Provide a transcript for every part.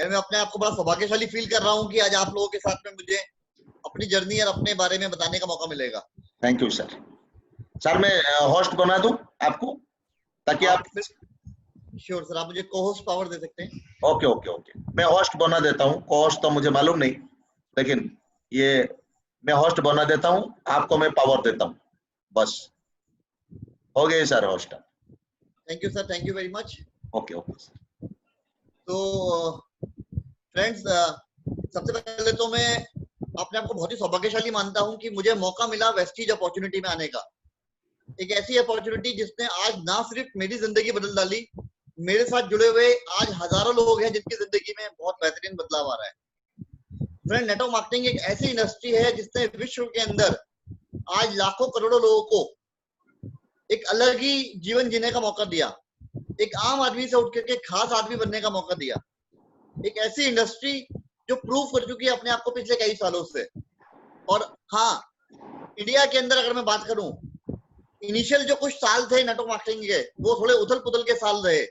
मैं अपने आप को बड़ा सौभाग्यशाली फील कर रहा हूँ कि आज आप लोगों के साथ में मुझे अपनी जर्नी और अपने बारे में बताने का मौका मिलेगा। Thank you sir. सर मैं होस्ट बना दूं आपको, ताकि आप श्योर सर, आप मुझे को होस्ट पावर दे सकते हैं। ओके ओके ओके, मैं होस्ट बना देता हूँ। को होस्ट तो मुझे मालूम नहीं, लेकिन ये मैं होस्ट बना देता हूँ, आपको मैं पावर देता हूँ, बस हो गए sir host. Thank you sir, thank you very much. Okay okay sir. तो फ्रेंड्स, सबसे पहले तो मैं अपने आप को बहुत ही सौभाग्यशाली मानता हूं कि मुझे मौका मिला वेस्टीज अपॉर्चुनिटी में आने का। एक ऐसी अपॉर्चुनिटी जिसने आज ना सिर्फ मेरी जिंदगी बदल डाली, मेरे साथ जुड़े हुए आज हजारों लोग हैं जिनकी जिंदगी में बहुत बेहतरीन बदलाव आ रहा है। फ्रेंड, नेटवर्क मार्केटिंग एक ऐसी इंडस्ट्री है जिसने विश्व के अंदर आज लाखों करोड़ों लोगों को एक अलग ही जीवन जीने का मौका दिया, एक आम आदमी से उठ करके खास आदमी बनने का मौका दिया। एक ऐसी इंडस्ट्री जो प्रूव कर चुकी है अपने आप को पिछले कई सालों से। और हाँ, इंडिया के अंदर अगर मैं बात करूं, इनिशियल जो कुछ साल थे नेटवर्क मार्केटिंग के, वो थोड़े उथल पुथल के साल रहे।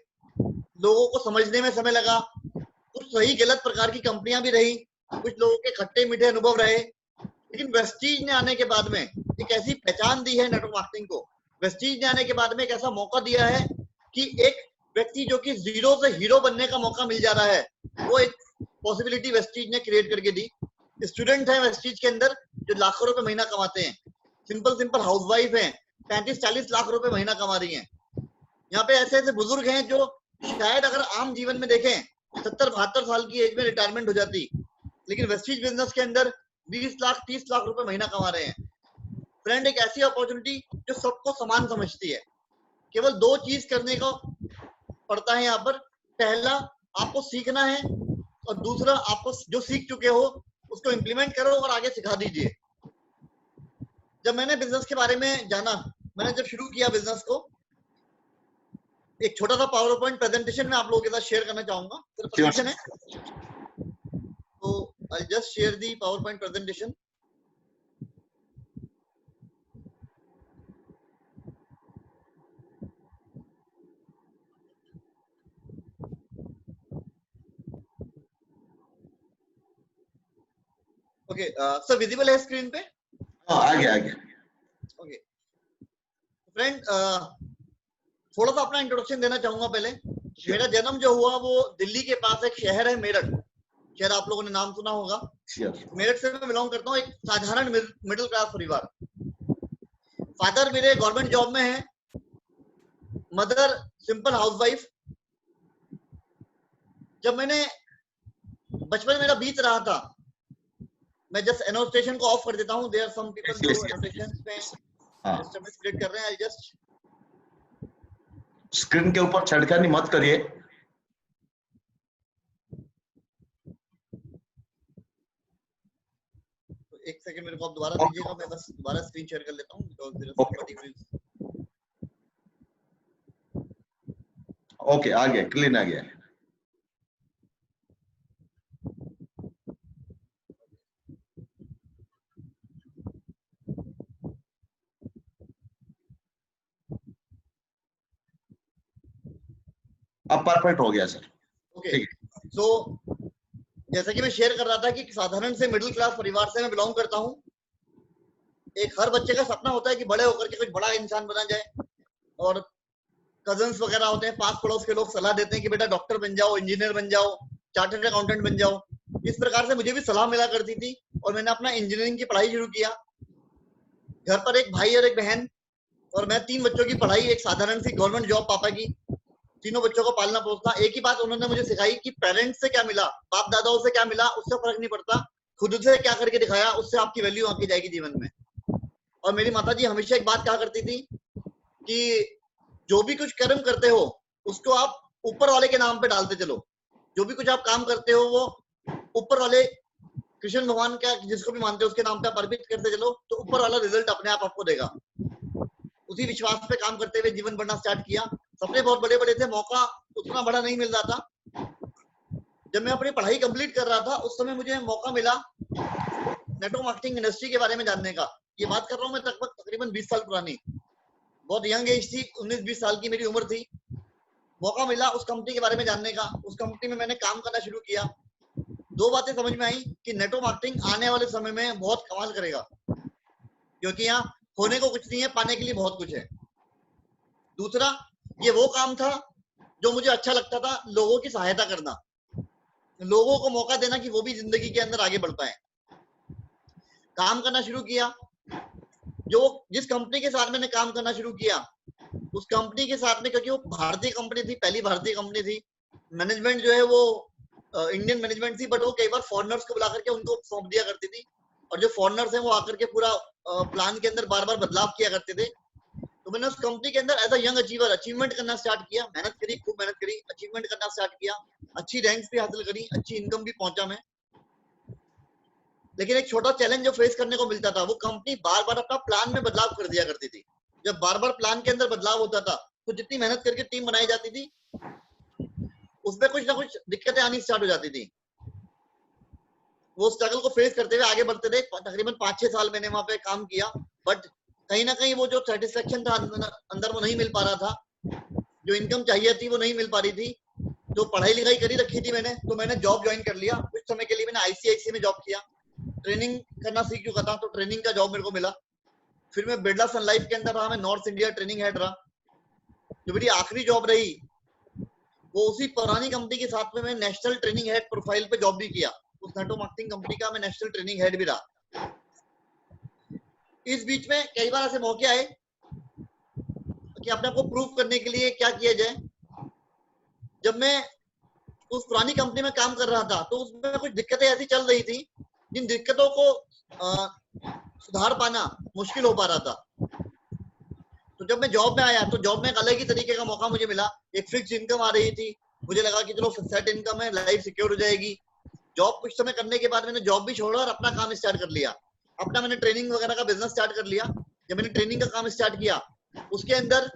लोगों को समझने में समय लगा, कुछ सही गलत प्रकार की कंपनियां भी रही, कुछ लोगों के खट्टे मीठे अनुभव रहे। लेकिन वेस्टीज ने आने के बाद में एक ऐसी पहचान दी है नेटवर्क मार्केटिंग को, वेस्टीज ने आने के बाद में एक ऐसा मौका दिया है कि एक व्यक्ति जो कि जीरो से हीरो बनने का मौका मिल जा रहा है, वो एक पॉसिबिलिटी वेस्टीज ने क्रिएट करके दी। स्टूडेंट है वेस्टीज के अंदर जो लाखों रुपए महीना कमाते हैं, सिंपल हाउसवाइफ हैं, 35-40 लाख रुपए महीना कमा रही हैं। यहाँ पे ऐसे ऐसे बुजुर्ग हैं जो शायद अगर आम जीवन में देखें 70-72 साल की एज में रिटायरमेंट हो जाती, लेकिन वेस्टीज बिजनेस के अंदर 20 लाख 30 लाख रुपए महीना कमा रहे हैं। फ्रेंड, एक ऐसी अपॉर्चुनिटी जो सबको समान समझती है। केवल दो चीज करने को पड़ता है यहाँ पर। पहला, आपको सीखना है, और दूसरा, आपको जो सीख चुके हो उसको इंप्लीमेंट करो और आगे सिखा दीजिए। जब मैंने बिजनेस के बारे में जाना, मैंने जब शुरू किया बिजनेस को, एक छोटा सा पावर पॉइंट प्रेजेंटेशन में आप लोगों के साथ शेयर करना चाहूंगा। परमिशन है तो I just share the power point presentation. Okay sir, visible है स्क्रीन पे? आ गया। ओके फ्रेंड, थोड़ा सा अपना इंट्रोडक्शन देना चाहूंगा पहले। मेरा जन्म जो हुआ वो दिल्ली के पास एक शहर है मेरठ, शायद आप लोगों ने नाम सुना होगा। मेरठ से मैं बिलोंग करता हूँ, एक साधारण मिडिल क्लास परिवार। फादर मेरे गवर्नमेंट जॉब में है, मदर सिंपल हाउसवाइफ। जब मैंने बचपन मेरा बीत रहा था, मैं जस्ट एनोटेशन को ऑफ कर देता हूँ। देयर सम पीपल जो एनोटेशंस में डिस्टर्बेंस क्रिएट कर रहे हैं। आई जस्ट स्क्रीन के ऊपर छेड़खानी मत करिए। एक सेकंड मेरे को आप दोबारा दीजिएगा, मैं बस दोबारा स्क्रीन शेयर कर लेता हूँ because there is somebody who is okay. आ गया, क्लीन आ गया। अब परफेक्ट हो गया सर। ओके सो जैसा कि मैं शेयर कर रहा था कि साधारण से मिडिल क्लास परिवार से मैं बिलोंग करता हूँ। एक हर बच्चे का सपना होता है कि बड़े होकर के कुछ बड़ा इंसान बना जाए, और कजन्स वगैरह होते हैं, पास पड़ोस के लोग सलाह देते हैं कि बेटा डॉक्टर बन जाओ, इंजीनियर बन जाओ, चार्टर्ड अकाउंटेंट बन जाओ। इस प्रकार से मुझे भी सलाह मिला करती थी, और मैंने अपना इंजीनियरिंग की पढ़ाई शुरू किया। घर पर एक भाई और एक बहन, और मैं 3 बच्चों की पढ़ाई, एक साधारण सी गवर्नमेंट जॉब पापा की, तीनों बच्चों को पालना पोसना। एक ही बात उन्होंने मुझे सिखाई कि पेरेंट्स से क्या मिला, बाप दादाओं से क्या मिला, उससे फर्क नहीं पड़ता, खुद से क्या करके दिखाया उससे आपकी वैल्यू आके जाएगी जीवन में। और मेरी माताजी हमेशा एक बात कहा करती थी कि जो भी कुछ कर्म करते हो उसको आप ऊपर वाले के नाम पे डालते चलो। जो भी कुछ आप काम करते हो वो ऊपर वाले कृष्ण भगवान का, जिसको भी मानते हो, उसके नाम पे आप अर्पित करते चलो, तो ऊपर वाला रिजल्ट अपने आप आपको देगा। उसी विश्वास पे काम करते हुए जीवन बढ़ना स्टार्ट किया। सपने बहुत बड़े बड़े थे, मौका उतना बड़ा नहीं मिल रहा था। जब मैं अपनी पढ़ाई कंप्लीट कर रहा था उस समय मुझे मौका मिला नेटवर्क मार्केटिंग इंडस्ट्री के बारे में जानने का। ये बात कर रहा हूँ मैं तकरीबन 20 साल पुरानी, बहुत यंग एज थी, 19-20 साल की मेरी उम्र थी। मौका मिला उस कंपनी के बारे में जानने का। उस कंपनी में मैंने काम करना शुरू किया। दो बातें समझ में आई कि नेटवर्क मार्केटिंग आने वाले समय में बहुत कमाल करेगा, क्योंकि यहाँ होने को कुछ नहीं है, पाने के लिए बहुत कुछ है। दूसरा, ये वो काम था जो मुझे अच्छा लगता था, लोगों की सहायता करना, लोगों को मौका देना कि वो भी जिंदगी के अंदर आगे बढ़ पाए। काम करना शुरू किया, जो जिस कंपनी के साथ मैंने काम करना शुरू किया, उस कंपनी के साथ में, क्योंकि वो भारतीय कंपनी थी, पहली भारतीय कंपनी थी, मैनेजमेंट जो है वो इंडियन मैनेजमेंट थी, बट वो कई बार फॉरेनर्स को बुला करके उनको सौंप दिया करती थी, और जो फॉरेनर्स हैं वो आकर के पूरा प्लान के अंदर बार बार बदलाव किया करते थे। तो मैंने उस कंपनी के अंदर as a young achiever achievement करना स्टार्ट किया, मेहनत करी, खूब मेहनत करी, अचीवमेंट करना स्टार्ट किया, अच्छी रैंक्स भी हासिल करी, अच्छी इनकम भी पहुंचा मैं। लेकिन एक छोटा चैलेंज जो फेस करने को मिलता था, वो कंपनी बार बार अपना प्लान में बदलाव कर दिया करती थी। जब बार बार प्लान के अंदर बदलाव होता था, तो जितनी मेहनत करके टीम बनाई जाती थी, उसमें कुछ ना कुछ दिक्कतें आनी स्टार्ट हो जाती थी। वो स्ट्रगल को फेस करते हुए आगे बढ़ते थे। तकरीबन 5-6 साल मैंने वहां पे काम किया, बट कहीं ना कहीं वो जो सेटिस्फेक्शन था अंदर वो नहीं मिल पा रहा था, जो इनकम चाहिए थी वो नहीं मिल पा रही थी। जो पढ़ाई लिखाई करी रखी थी मैंने, तो मैंने जॉब ज्वाइन कर लिया। कुछ समय के लिए मैंने आईसीआईसी में जॉब किया, ट्रेनिंग करना सीख चुका था, तो ट्रेनिंग का जॉब मेरे को मिला। फिर मैं बिरला सन लाइफ के अंदर रहा, मैं नॉर्थ इंडिया ट्रेनिंग हेड रहा। जो मेरी आखिरी जॉब रही, वो उसी पुरानी कंपनी के साथ में मैं नेशनल ट्रेनिंग हेड प्रोफाइल पे जॉब भी किया। उस नेटवर्क मार्केटिंग कंपनी का मैं नेशनल ट्रेनिंग हेड भी रहा। इस बीच में कई बार ऐसे मौके आए कि अपने आप को प्रूव करने के लिए क्या किया जाए। जब मैं उस पुरानी कंपनी में काम कर रहा था, तो उसमें कुछ दिक्कतें ऐसी चल रही थी, जिन दिक्कतों को सुधार पाना मुश्किल हो पा रहा था। तो जब मैं जॉब में आया, तो जॉब में एक अलग ही तरीके का मौका मुझे मिला। एक फिक्स इनकम आ रही थी, मुझे लगा कि चलो सेट इनकम है, लाइफ सिक्योर हो जाएगी। जॉब कुछ समय करने के बाद मैंने जॉब भी छोड़ा और अपना काम स्टार्ट कर लिया। अपना मैंने ट्रेनिंग वगैरह का बिजनेस स्टार्ट कर लिया। जब मैंने ट्रेनिंग का काम स्टार्ट किया, उसके अंदर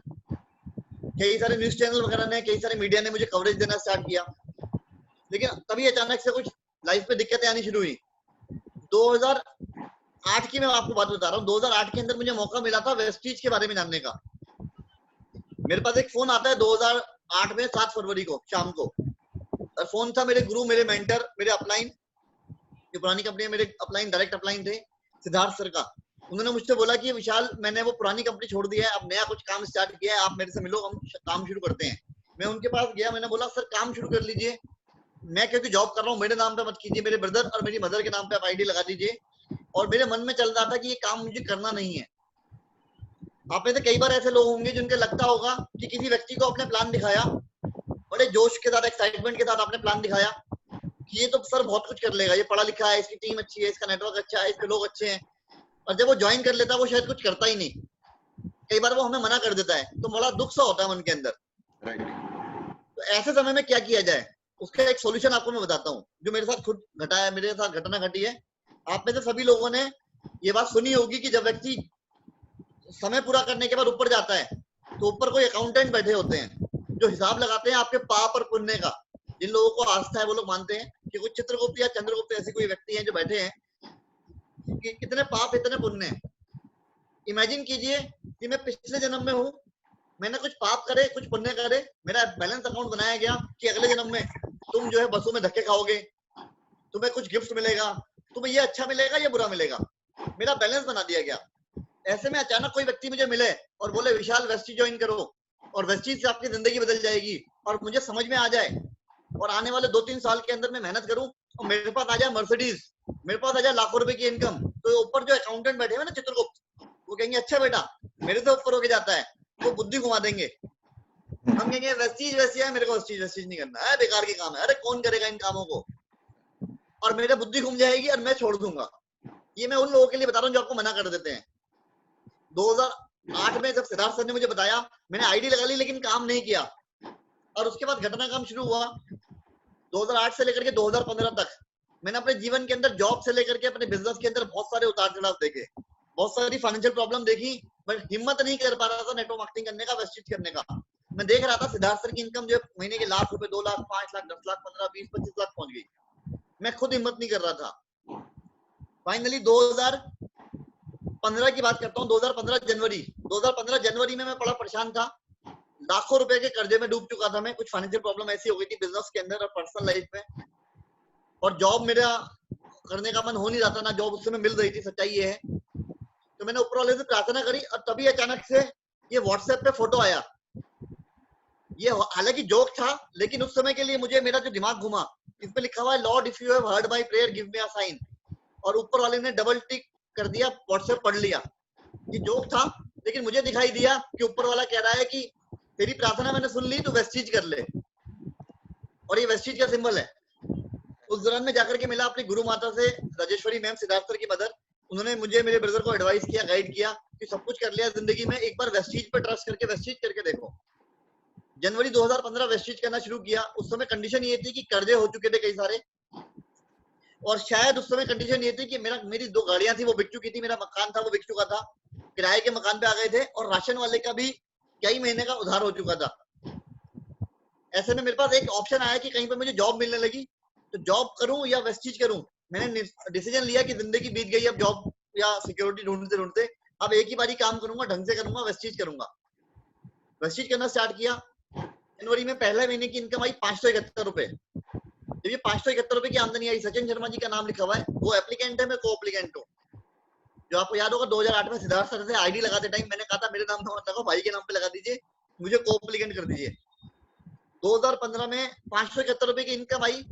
कई सारे न्यूज चैनल वगैरह ने, कई सारे मीडिया ने मुझे कवरेज देना स्टार्ट किया। लेकिन तभी अचानक से कुछ लाइफ पे दिक्कतें आनी शुरू हुई। 2008 की मैं आपको बात बता रहा हूँ। 2008 के अंदर मुझे मौका मिला था वेस्टीज के बारे में जानने का। मेरे पास एक फोन आता है 2008 में 7 फरवरी को शाम को, और फोन था मेरे गुरु, मेरे मेंटर, मेरे अपलाइन, जो पुरानी कंपनी में मेरे अपलाइन, डायरेक्ट अपलाइन थे, सिद्धार्थ सर का। उन्होंने मुझसे बोला कि विशाल, मैंने वो पुरानी कंपनी छोड़ दी है, अब नया कुछ काम स्टार्ट किया है, आप मेरे से मिलो, हम काम शुरू करते हैं। मैं उनके पास गया, मैंने बोला सर काम शुरू कर लीजिए, मैं क्योंकि जॉब कर रहा हूँ, मेरे नाम पे मत कीजिए, मेरे ब्रदर और मेरी मदर के नाम पे आप आईडी लगा दीजिए। और मेरे मन में चल रहा था कि ये काम मुझे करना नहीं है। आप में से कई बार ऐसे लोग होंगे जिनके लगता होगा कि किसी व्यक्ति को आपने प्लान दिखाया, बड़े जोश के साथ, एक्साइटमेंट के साथ आपने प्लान दिखाया कि ये तो सर बहुत कुछ कर लेगा, ये पढ़ा लिखा है, इसकी टीम अच्छी है, इसका नेटवर्क अच्छा है, इसके लोग अच्छे हैं। और जब वो ज्वाइन कर लेता है, वो शायद कुछ करता ही नहीं। कई बार वो हमें मना कर देता है, तो बड़ा दुख सा होता है मन के अंदर। तो ऐसे समय में क्या किया जाए, उसका एक सॉल्यूशन आपको मैं बताता हूँ, जो मेरे साथ खुद घटा है, मेरे साथ घटना घटी है। आप में से सभी लोगों ने ये बात सुनी होगी कि जब व्यक्ति समय पूरा करने के बाद ऊपर जाता है, तो ऊपर कोई अकाउंटेंट बैठे होते हैं जो हिसाब लगाते हैं आपके पाप और पुण्य का। जिन लोगों को आस्था है वो लोग मानते हैं कि कुछ चित्रगुप्त या चंद्रगुप्त ऐसी कोई व्यक्ति है जो बैठे हैं कि कितने पाप इतने पुण्य। इमेजिन कीजिए कि मैं पिछले जन्म में हूँ, मैंने कुछ पाप करे, कुछ पुण्य करे, मेरा बैलेंस अकाउंट बनाया गया कि अगले जन्म में तुम जो है बसों में धक्के खाओगे, तुम्हें कुछ गिफ्ट मिलेगा, तुम्हें ये अच्छा मिलेगा, ये बुरा मिलेगा। मेरा बैलेंस बना दिया गया। ऐसे में अचानक कोई व्यक्ति मुझे मिले और बोले विशाल वेस्टी ज्वाइन करो, और वेस्टी से आपकी जिंदगी बदल जाएगी, और मुझे समझ में आ जाए और आने वाले 2-3 साल के अंदर मैं मेहनत करूं और मेरे पास आ जाए मर्सिडीज, मेरे पास आ जाए लाखों रुपए की इनकम, तो ऊपर जो अकाउंटेंट बैठे हुए ना चित्रगुप्त, वो कहेंगे अच्छा बेटा मेरे से ऊपर होके जाता है, वो बुद्धि घुमा देंगे। हम कहेंगे वेस्टीज वैसी है, मेरे को वेस्टीज नहीं करना है, बेकार के काम है, अरे कौन करेगा इन कामों को, और मेरे बुद्धि घूम जाएगी और मैं छोड़ दूंगा। ये मैं उन लोगों के लिए बता रहा हूँ जो आपको मना कर देते हैं। 2008 में जब सिद्धार्थ सर ने मुझे बताया, मैंने आईडी लगा ली लेकिन काम नहीं किया, और उसके बाद घटना काम शुरू हुआ। 2008 से लेकर के 2015 तक मैंने अपने जीवन के अंदर, जॉब से लेकर के अपने बिजनेस के अंदर बहुत सारे उतार चढ़ाव देखे, बहुत सारी फाइनेंशियल प्रॉब्लम देखी, बट हिम्मत नहीं कर पा रहा था नेटवर्क मार्केटिंग करने का, वेस्टीज करने का। मैं देख रहा था सिद्धार्थ सर की इनकम जो महीने के लाख रुपए, 2 लाख, 5 लाख, 10 लाख, 15, 20, 25 लाख पहुंच गई। मैं खुद हिम्मत नहीं कर रहा था। फाइनली 2015 की बात करता हूँ, 2015 जनवरी में मैं बड़ा परेशान था, लाखों रुपए के कर्जे में डूब चुका था मैं। कुछ फाइनेंशियल प्रॉब्लम ऐसी हो गई थी बिजनेस के अंदर और पर्सनल लाइफ में, और जॉब मेरा करने का मन हो नहीं रहा था, ना जॉब उस समय मिल रही थी, सच्चाई ये है। तो मैंने ऊपर वाले से प्रार्थना करी और तभी अचानक से ये व्हाट्सएप पे फोटो आया। ये हालांकि जोक था, लेकिन उस समय के लिए मुझे मेरा जो दिमाग घुमा, इसमें लिखा हुआ है lord if you have heard my prayer give me a sign, और ऊपर वाले ने डबल टिक कर दिया, व्हाट्सएप पढ़ लिया। ये जोक था, लेकिन मुझे दिखाई दिया कि ऊपर वाला कह रहा है कि तेरी प्रार्थना मैंने सुन ली, तो वेस्टीज कर ले, और ये वेस्टीज का सिंबल है। उस दौरान में जाकर के मिला अपनी गुरु माता से, राजेश्वरी मैम, सिद्धार्थ सर की मदर। उन्होंने मुझे, मेरे ब्रदर को एडवाइस किया, गाइड किया कि सब कुछ कर लिया जिंदगी में, एक बार वेस्टीज पे ट्रस्ट करके वेस्टीज करके देखो। जनवरी 2015 वेस्टीज करना शुरू किया। उस समय कंडीशन ये थी कि कर्जे हो चुके थे कई सारे, और शायद उस समय कंडीशन ये थी कि मेरी 2 गाड़ियां थी वो बिक चुकी थी, मेरा मकान था वो बिक चुका था, किराए के मकान पे आ गए थे, और राशन वाले का भी कई महीने का उधार हो चुका था। ऐसे में मेरे पास एक ऑप्शन आया कि कहीं पर मुझे जॉब मिलने लगी, तो जॉब करूं या वेस्टीज करूं। मैंने डिसीजन लिया कि जिंदगी बीत गई, अब जॉब या सिक्योरिटी ढूंढते ढूंढते अब एक ही बारी काम करूंगा, ढंग से करूंगा, वेस्टीज करूंगा। वेस्टीज करना स्टार्ट किया। जनवरी में पहले महीने की इनकम आई 571 रुपए। जब ये 571 रुपए की आमदनी आई, सचिन शर्मा जी का नाम लिखा हुआ है, वो एप्लीकेंट है, मैं को एप्लीकेंट हूँ। जो आपको याद होगा 2008 में सिद्धार्थ सर से आईडी लगाते टाइम मैंने कहा था मेरे नाम मत लगाओ, भाई के नाम पे लगा दीजिए, मुझे को एप्लीकेंट कर दीजिए। 2015 में 571 रुपए की इनकम आई।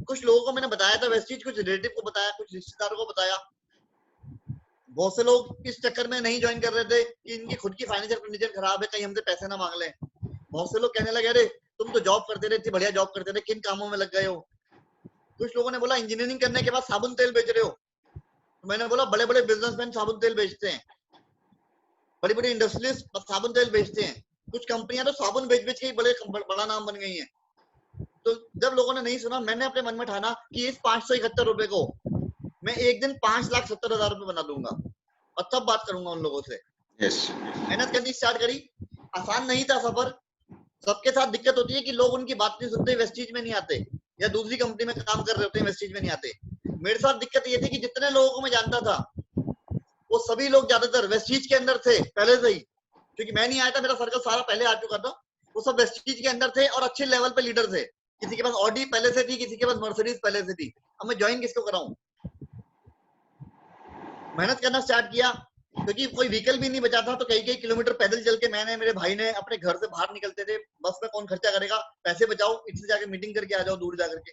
कुछ लोगों को मैंने बताया था वेस्टीज, कुछ रिलेटिव को बताया, कुछ रिश्तेदारों को बताया। बहुत से लोग इस चक्कर में नहीं ज्वाइन कर रहे थे कि इनकी खुद की फाइनेंशियल कंडीशन खराब है, कहीं हमसे पैसे ना मांग लें। बहुत से लोग कहने लगे, अरे तुम तो जॉब करते रहे, इतनी बढ़िया जॉब करते रहे, किन कामों में लग गए हो। कुछ लोगों ने बोला इंजीनियरिंग करने के बाद साबुन तेल बेच रहे हो। तो मैंने बोला बड़े बड़े बिजनेसमैन साबुन तेल बेचते हैं, बड़ी बड़ी इंडस्ट्रीज साबुन तेल बेचते हैं, कुछ कंपनियां तो साबुन बेच बेच के ही बड़ा नाम बन गई हैं। तो जब लोगों ने नहीं सुना, मैंने अपने मन में ठाना कि इस 571 रुपए को मैं एक दिन 5,70,000 रुपए बना दूंगा, और तब बात करूंगा उन लोगों से। मेहनत करनी स्टार्ट करी। आसान नहीं था सफर, सबके साथ दिक्कत होती है कि लोग उनकी बात नहीं सुनते, वेस्टीज में नहीं आते, या दूसरी कंपनी में काम कर रहे होते हैं, वेस्टीज में नहीं आते। मेरे साथ दिक्कत ये थी कि जितने लोगों को मैं जानता था वो सभी लोग ज्यादातर वेस्टीज के अंदर थे पहले से ही, क्योंकि मैं नहीं आया था, मेरा सर्कल सारा पहले आ चुका था। वो सब वेस्टीज के अंदर थे और अच्छे लेवल पे लीडर थे। किसी के पास ऑडी पहले से थी, किसी के पास मर्सिडीज पहले से थी। अब मैं ज्वाइन किसको कराऊं? मेहनत करना स्टार्ट किया, क्योंकि कोई व्हीकल भी नहीं बचा था, तो कई कई किलोमीटर पैदल चल के मैंने, मेरे भाई ने अपने घर से बाहर निकलते थे। बस में कौन खर्चा करेगा, पैसे बचाओ, इससे जाके मीटिंग करके आ जाओ, दूर जाकर के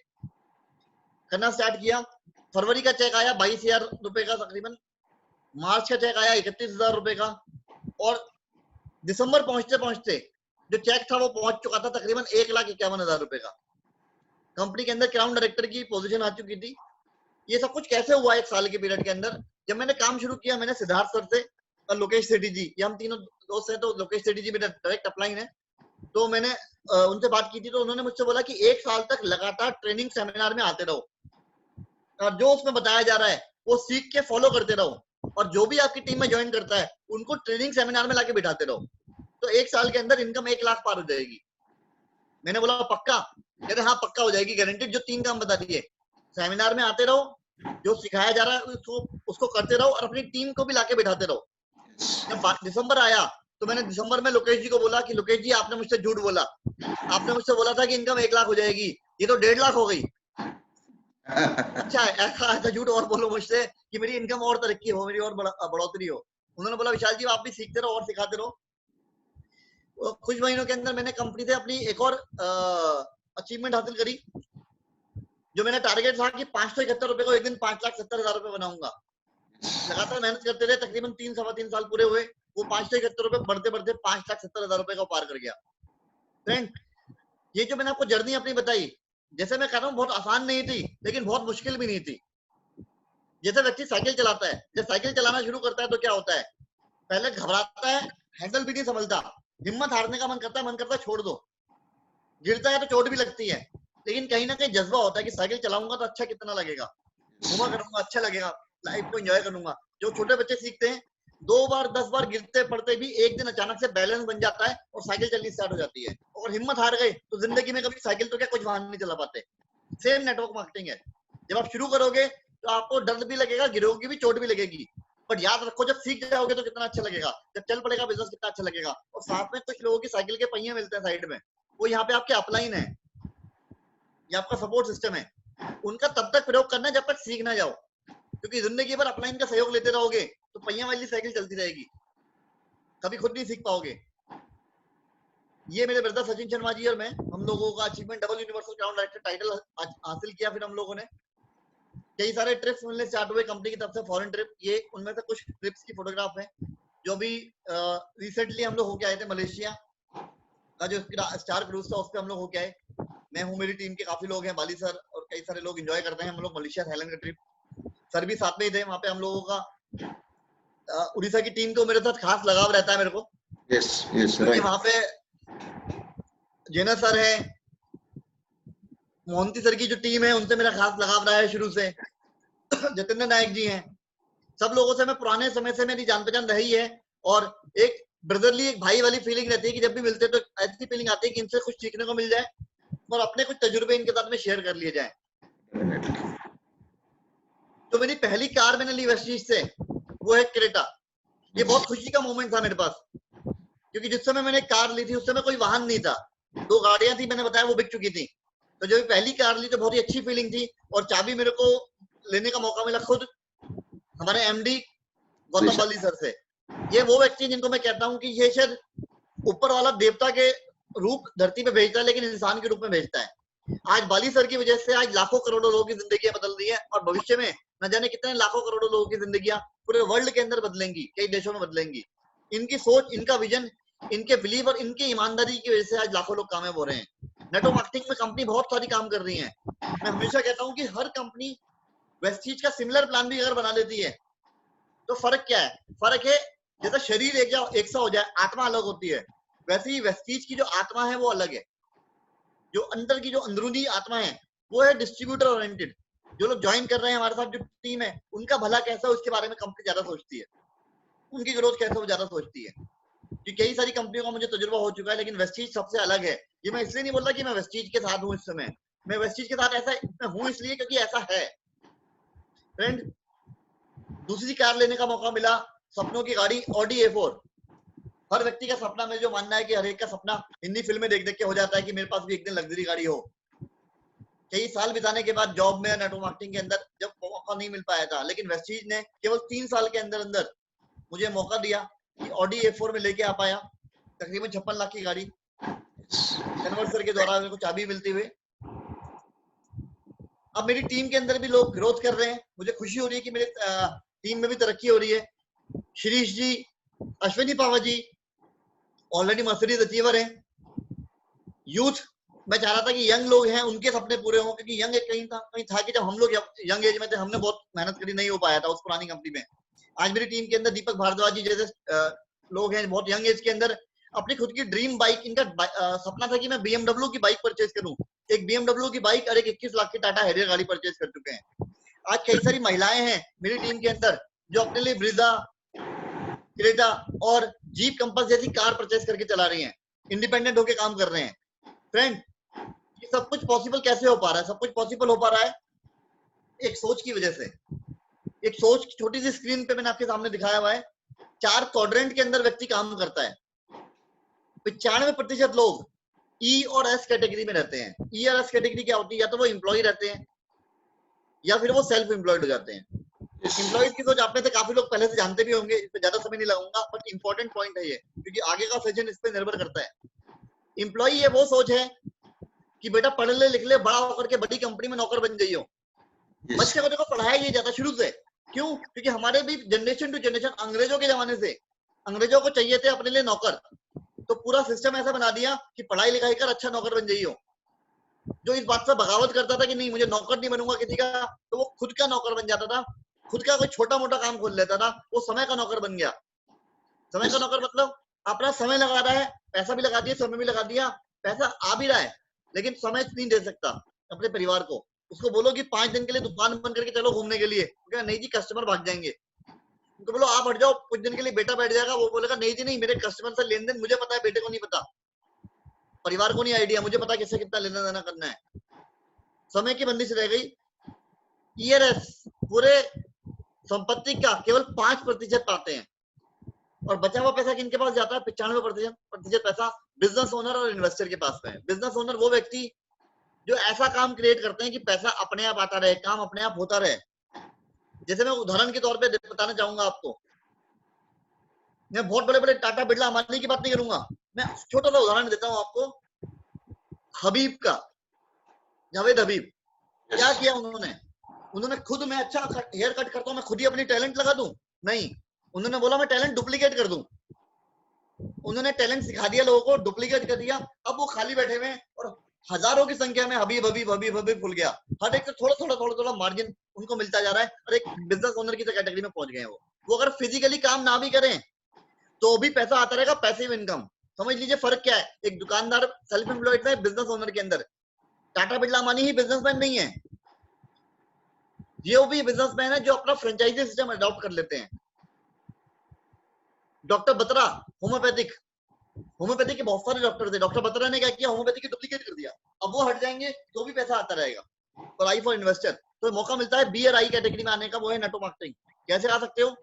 करना स्टार्ट किया। फरवरी का चेक आया 22,000 रुपए का तकरीबन, मार्च का चेक आया 31,000 रुपए का, और दिसंबर पहुंचते पहुंचते जो चेक था वो पहुंच चुका था तकरीबन 1,51,000 रुपए का। कंपनी के अंदर क्राउन डायरेक्टर की पोजीशन आ चुकी थी। ये सब कुछ कैसे हुआ एक साल के पीरियड के अंदर? जब मैंने काम शुरू किया, मैंने सिद्धार्थ सर से और लोकेश सेठी जी, ये हम तीनों दोस्त हैं, तो लोकेश सेठी जी मेरा डायरेक्ट अपलाइन है, तो मैंने उनसे बात की थी। तो उन्होंने मुझसे बोला कि 1 साल तक लगातार ट्रेनिंग सेमिनार में आते रहो, और जो उसमें बताया जा रहा है वो सीख के फॉलो करते रहो, और जो भी आपकी टीम में ज्वाइन करता है उनको ट्रेनिंग सेमिनार में लाके बिठाते रहो, तो 1 साल के अंदर इनकम 1 लाख पार हो जाएगी। मैंने बोला पक्का? कहते हाँ पक्का हो जाएगी, गारंटेड। जो 3 काम बता दिए, सेमिनार में आते रहो, जो सिखाया जा रहा है उसको करते रहो, और अपनी टीम को भी लाके बिठाते रहो। जब दिसंबर आया तो मैंने दिसंबर में लोकेश जी को बोला कि लोकेश जी आपने मुझसे झूठ बोला, आपने मुझसे बोला था कि इनकम 1 लाख हो जाएगी, ये तो 1.5 लाख हो गई। अच्छा ऐसा झूठ और बोलो मुझसे कि मेरी इनकम और तरक्की हो, मेरी और बढ़ोतरी हो। उन्होंने बोला विशाल जी आप भी सीखते रहो और सिखाते रहो। कुछ महीनों के अंदर मैंने कंपनी से अपनी एक और अचीवमेंट हासिल करी। जो मैंने टारगेट था कि 571 रुपए को एक दिन 5,70,000 रुपए बनाऊंगा, लगातार मेहनत करते रहे, तकरीबन 3-3.25 साल पूरे हुए, वो 571 रुपए बढ़ते बढ़ते 5,70,000 रुपए को पार कर गया। फ्रेंड, ये जो मैंने आपको जर्नी अपनी बताई, जैसे मैं कह रहा हूँ बहुत आसान नहीं थी, लेकिन बहुत मुश्किल भी नहीं थी। जैसे व्यक्ति साइकिल चलाता है, जब साइकिल चलाना शुरू करता है तो क्या होता है, पहले घबराता है, हैंडल भी नहीं समझता, हिम्मत हारने का मन करता है छोड़ दो, गिरता है तो चोट भी लगती है, लेकिन कहीं ना कहीं जज्बा होता है कि साइकिल चलाऊंगा तो अच्छा कितना लगेगा, घुमा करूंगा अच्छा लगेगा, लाइफ को एंजॉय करूंगा। जो छोटे बच्चे सीखते हैं 2 बार 10 बार गिरते पड़ते भी एक दिन अचानक से बैलेंस बन जाता है और साइकिल चलनी स्टार्ट हो जाती है। और हिम्मत हार गए तो जिंदगी में कभी साइकिल तो क्या कुछ वाहन नहीं चला पाते। सेम नेटवर्क मार्केटिंग है, जब आप शुरू करोगे तो आपको डर भी लगेगा, गिरोगी भी, चोट भी लगेगी, बट याद रखो जब सीख जाओगे तो कितना अच्छा लगेगा, जब चल पड़ेगा बिजनेस कितना अच्छा लगेगा। और साथ में कुछ लोगों की साइकिल के पहिए मिलते हैं साइड में, वो यहाँ पे आपके अपलाइन है, ये आपका सपोर्ट सिस्टम है। उनका तब तक प्रयोग करना है जब तक सीख ना जाओ, क्योंकि जिंदगी भर अपना इनका सहयोग लेते रहोगे तो पहिया वाली साइकिल चलती रहेगी, कभी खुद नहीं सीख पाओगे। ये मेरे ब्रदर सचिन शर्मा जी और मैं, हम लोगों का achievement double universal crown director title हासिल किया। फिर हम लोगों ने कई सारे ट्रिप्स मिलने स्टार्ट हुए कंपनी की तरफ से, फॉरेन ट्रिप। ये उनमें से कुछ ट्रिप्स की फोटोग्राफ है जो भी रिसेंटली हम लोग होके आए थे। मलेशिया का जो स्टार क्रूज था उस पर हम लोग होके आए। मैं हूँ, मेरी टीम के काफी लोग हैं, बाली सर और कई सारे लोग एंजॉय करते हैं हम लोग मलेशिया थाईलैंड का ट्रिप। सर भी साथ में ही थे वहां पे। हम लोगों का उड़ीसा की टीम को मेरे साथ खास लगाव रहता है मेरे को, यस यस क्योंकि राइट। वहां पे जेना सर है, मोहंती सर की जो टीम है उनसे मेरा खास लगाव रहा है शुरू से। जतेंद्र नायक जी हैं, सब लोगों से मैं पुराने समय से मेरी जान पहचान रही है। और एक ब्रदरली, एक भाई वाली फीलिंग रहती है कि जब भी मिलते तो ऐसी फीलिंग आती है कि इनसे कुछ सीखने को मिल जाए और अपने कुछ तजुर्बे इनके साथ में शेयर कर लिए जाए। तो मेरी पहली कार मैंने ली वेस्टीज से, वो है क्रेटा। ये बहुत खुशी का मोमेंट था मेरे पास, क्योंकि जिस समय मैंने कार ली थी उस समय कोई वाहन नहीं था, 2 गाड़ियां थी, मैंने बताया वो बिक चुकी थी। तो जब पहली कार ली तो बहुत ही अच्छी फीलिंग थी। और चाबी मेरे को लेने का मौका मिला खुद हमारे एमडी गौतम बाली सर से। ये वो व्यक्ति जिनको मैं कहता हूँ कि ये शायद ऊपर वाला देवता के रूप धरती पे भेजता है, लेकिन इंसान के रूप में भेजता है। आज बाली सर की वजह से आज लाखों करोड़ों लोगों की जिंदगी बदल रही है, और भविष्य में न जाने कितने लाखों करोड़ों लोगों की जिंदगियां पूरे वर्ल्ड के अंदर बदलेंगी, कई देशों में बदलेंगी। इनकी सोच, इनका विजन, इनके बिलीव और इनकी ईमानदारी की वजह से आज लाखों लोग कामयाब हो रहे हैं। नेटवर्क मार्केटिंग में कंपनी बहुत सारी काम कर रही है। मैं हमेशा कहता हूँ कि हर कंपनी वेस्टीज का सिमिलर प्लान भी अगर बना लेती है तो फर्क क्या है? फर्क है जैसा शरीर एक सा हो जाए, आत्मा अलग होती है, वैसे ही वेस्टीज की जो आत्मा है वो अलग है। जो अंदर की जो अंदरूनी आत्मा है वो है डिस्ट्रीब्यूटर ओरिएंटेड। जो लोग ज्वाइन कर रहे हैं हमारे साथ, जो टीम है, उनका भला कैसा है उसके बारे में कंपनी ज्यादा सोचती है, उनकी ग्रोथ कैसे वो ज्यादा सोचती है। कि कई सारी कंपनियों का मुझे तजुर्बा हो चुका है, लेकिन वेस्टीज सबसे अलग है। ये मैं इसलिए नहीं बोल रहा कि मैं वेस्टीज के साथ हूँ इस समय, मैं वेस्टीज के साथ ऐसा मैं हूँ इसलिए क्योंकि ऐसा है। फ्रेंड, दूसरी कार लेने का मौका मिला, सपनों की गाड़ी ऑडी A4। हर व्यक्ति का सपना, में जो मानना है कि हर एक का सपना हिंदी फिल्में देख देख के हो जाता है कि मेरे पास भी एक दिन लग्जरी गाड़ी हो। कई साल बिताने के बाद जॉब में, नेटवर्क मार्केटिंग के अंदर जब मौका नहीं मिल पाया था, लेकिन वेस्टीज ने केवल 3 साल के अंदर अंदर मुझे मौका दिया कि ऑडी A4 में लेके आ पाया तकरीबन 56 लाख की गाड़ी, कन्वर्ट सर के द्वारा मेरे को चाबी मिलती हुई। अब मेरी टीम के अंदर भी लोग ग्रोथ कर रहे हैं, मुझे खुशी हो रही है कि मेरे टीम में भी तरक्की हो रही है। शिरीष जी, अश्विनी पावा जी ऑलरेडी मर्सिडीज अचीवर है। यूथ, मैं चाह रहा था कि यंग लोग हैं उनके सपने पूरे हों, क्योंकि यंग एक कहीं था कि जब हम लोग यंग एज में थे हमने बहुत मेहनत करी, नहीं हो पाया था उस पुरानी कंपनी में। आज मेरी टीम के अंदर दीपक भारद्वाज जी जैसे लोग हैं बहुत यंग एज के अंदर अपनी खुद की ड्रीम बाइक, इनका सपना था कि मैं BMW की बाइक परचेज करूं। एक BMW की बाइक और एक 21 लाख की टाटा हैरियर गाड़ी परचेज कर चुके हैं। आज कई सारी महिलाएं हैं मेरी टीम के अंदर जो अपने लिए ब्रीजा, क्रेटा और जीप कंपास जैसी कार परचेज करके चला रही हैं, इंडिपेंडेंट होकर काम कर रहे हैं। फ्रेंड, ये सब कुछ पॉसिबल कैसे हो पा रहा है? सब कुछ पॉसिबल हो पा रहा है एक सोच की वजह से। एक सोच, छोटी सी स्क्रीन पे मैंने आपके सामने दिखाया हुआ है। 4 क्वाड्रेंट के अंदर व्यक्ति काम करता है। 95% लोग E और S कैटेगरी में रहते हैं। E और S कैटेगरी क्या होती है? या तो वो एम्प्लॉय रहते हैं या फिर वो सेल्फ एम्प्लॉयड हो जाते हैं। एम्प्लॉयज की सोच आप में से काफी लोग पहले से जानते भी होंगे, इस पे ज्यादा समय नहीं लगाऊंगा, बट इंपॉर्टेंट पॉइंट है ये, क्योंकि आगे का सेशन इस पे निर्भर करता है। एम्प्लॉय ये वो सोच है कि बेटा पढ़ ले लिख ले, बड़ा होकर के बड़ी कंपनी में नौकर बन जाइयो। बच्चे को देखो पढ़ाया ही जाता शुरू से। क्यों? क्योंकि हमारे भी जनरेशन टू जनरेशन, अंग्रेजों के जमाने से अंग्रेजों को चाहिए थे अपने लिए नौकर, तो पूरा सिस्टम ऐसा बना दिया कि पढ़ाई लिखाई कर अच्छा नौकर बन जाइयो। जो इस बात से बगावत करता था कि नहीं मुझे नौकर नहीं बनूंगा किसी का, तो वो खुद का नौकर बन जाता था, खुद का कोई छोटा मोटा काम खोल लेता था, वो समय का नौकर बन गया। समय का नौकर मतलब अपना समय लगा रहा है, पैसा भी लगा दिया, समय भी लगा दिया, पैसा आ भी रहा है, लेकिन समय नहीं दे सकता अपने परिवार को। उसको बोलो कि 5 दिन के लिए दुकान बंद करके चलो घूमने के लिए, नहीं जी कस्टमर भाग जाएंगे। उनको बोलो आप हट जाओ, कुछ दिन के लिए बेटा बैठ जाएगा, वो बोलेगा नहीं जी नहीं, मेरे कस्टमर से लेन देन मुझे पता है, बेटे को नहीं पता, परिवार को नहीं आइडिया, मुझे पता किससे कितना लेना देना करना है। समय की बंदिश रह गई। ERS पूरे संपत्ति का केवल 5% पाते हैं, और बचा हुआ पैसा किनके पास जाता है? 95% पैसा बिजनेस ओनर और इन्वेस्टर के पास में है। बिजनेस ओनर वो व्यक्ति जो ऐसा काम क्रिएट करते हैं कि पैसा अपने आप आता रहे, काम अपने आप होता रहे। जैसे मैं उदाहरण के तौर पे बताना चाहूंगा आपको, मैं बहुत बड़े बड़े टाटा बिरला अंबानी की बात नहीं करूंगा, मैं छोटा सा उदाहरण देता हूं आपको, हबीब का, जावेद हबीब। क्या किया उन्होंने खुद, मैं अच्छा हेयर कट करता हूं, मैं खुद ही अपनी टैलेंट लगा दूं? नहीं, उन्होंने बोला मैं टैलेंट डुप्लीकेट कर दूं। उन्होंने टैलेंट सिखा दिया लोगों को, डुप्लीकेट कर दिया। अब वो खाली बैठे हुए और हजारों की संख्या में हबीब हबीब हबीब हबीब खुल गया। हर एक थोड़ा थोड़ा मार्जिन उनको मिलता जा रहा है और एक बिजनेस ओनर की कैटेगरी में पहुंच गए हैं। वो अगर फिजिकली काम ना भी करें तो भी पैसा आता रहेगा, पैसिव इनकम। समझ लीजिए फर्क क्या है एक दुकानदार सेल्फ एम्प्लॉयड में, बिजनेस ओनर के अंदर। टाटा बिरला अंबानी ही बिजनेसमैन नहीं है, ये भी बिजनेसमैन है जो अपना फ्रेंचाइजी सिस्टम अडॉप्ट कर लेते हैं। डॉक्टर बत्रा होम्योपैथिक के बहुत सारे डॉक्टर थे, डॉक्टर बत्रा ने क्या किया, होम्योपैथिक की डुप्लीकेट कर दिया। अब वो हट जाएंगे तो भी पैसा आता रहेगा फॉर आई फॉर इन्वेस्टर। तो मौका मिलता है बी और आई कैटेगरी में आने का, वो है नेटवर्क मार्केटिंग। कैसे आ सकते हो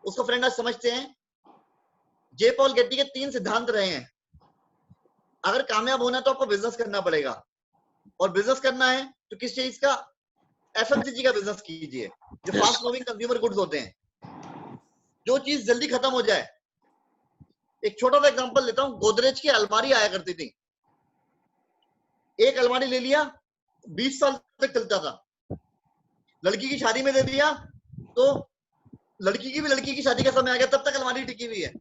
उसको फ्रेंड आज समझते हैं। जे पॉल गेट्टी के 3 सिद्धांत रहे हैं। अगर कामयाब होना है तो आपको बिजनेस करना पड़ेगा, और बिजनेस करना है तो किस चीज का, एफएमसीजी का बिजनेस कीजिए, जो फास्ट मूविंग कंज्यूमर गुड्स होते हैं, जो चीज जल्दी खत्म हो जाए। एक छोटा सा एग्जांपल लेता हूं, गोदरेज की अलमारी आया करती थी, एक अलमारी ले लिया 20 साल तक चलता था, लड़की की शादी में दे दिया तो लड़की की शादी का समय आ गया, तब तक अलमारी टिकी हुई है,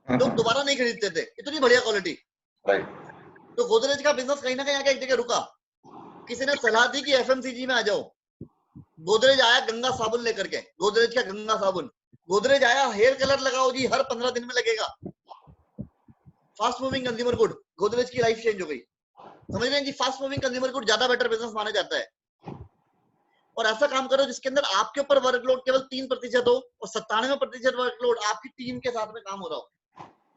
लोग दोबारा नहीं खरीदते थे, इतनी बढ़िया क्वालिटी। तो गोदरेज का बिजनेस कहीं ना कहीं आके एक जगह रुका। किसी ने सलाह दी कि एफएमसीजी में आ जाओ। गोदरेज आया गंगा साबुन लेकर के, गोदरेज का गंगा साबुन। गोदरेज आया हेयर कलर लगाओ जी, हर 15 दिन में लगेगा। Fast moving consumer good, Godrej की लाइफ चेंज हो गई। समझ रहे हैं जी, फास्ट मूविंग कंज्यूमर गुड ज्यादा बेटर बिजनेस माना जाता है। और ऐसा काम करो जिसके अंदर आपके ऊपर वर्कलोड केवल 3% हो और 97% वर्कलोड आपकी टीम के साथ में काम हो रहा हो।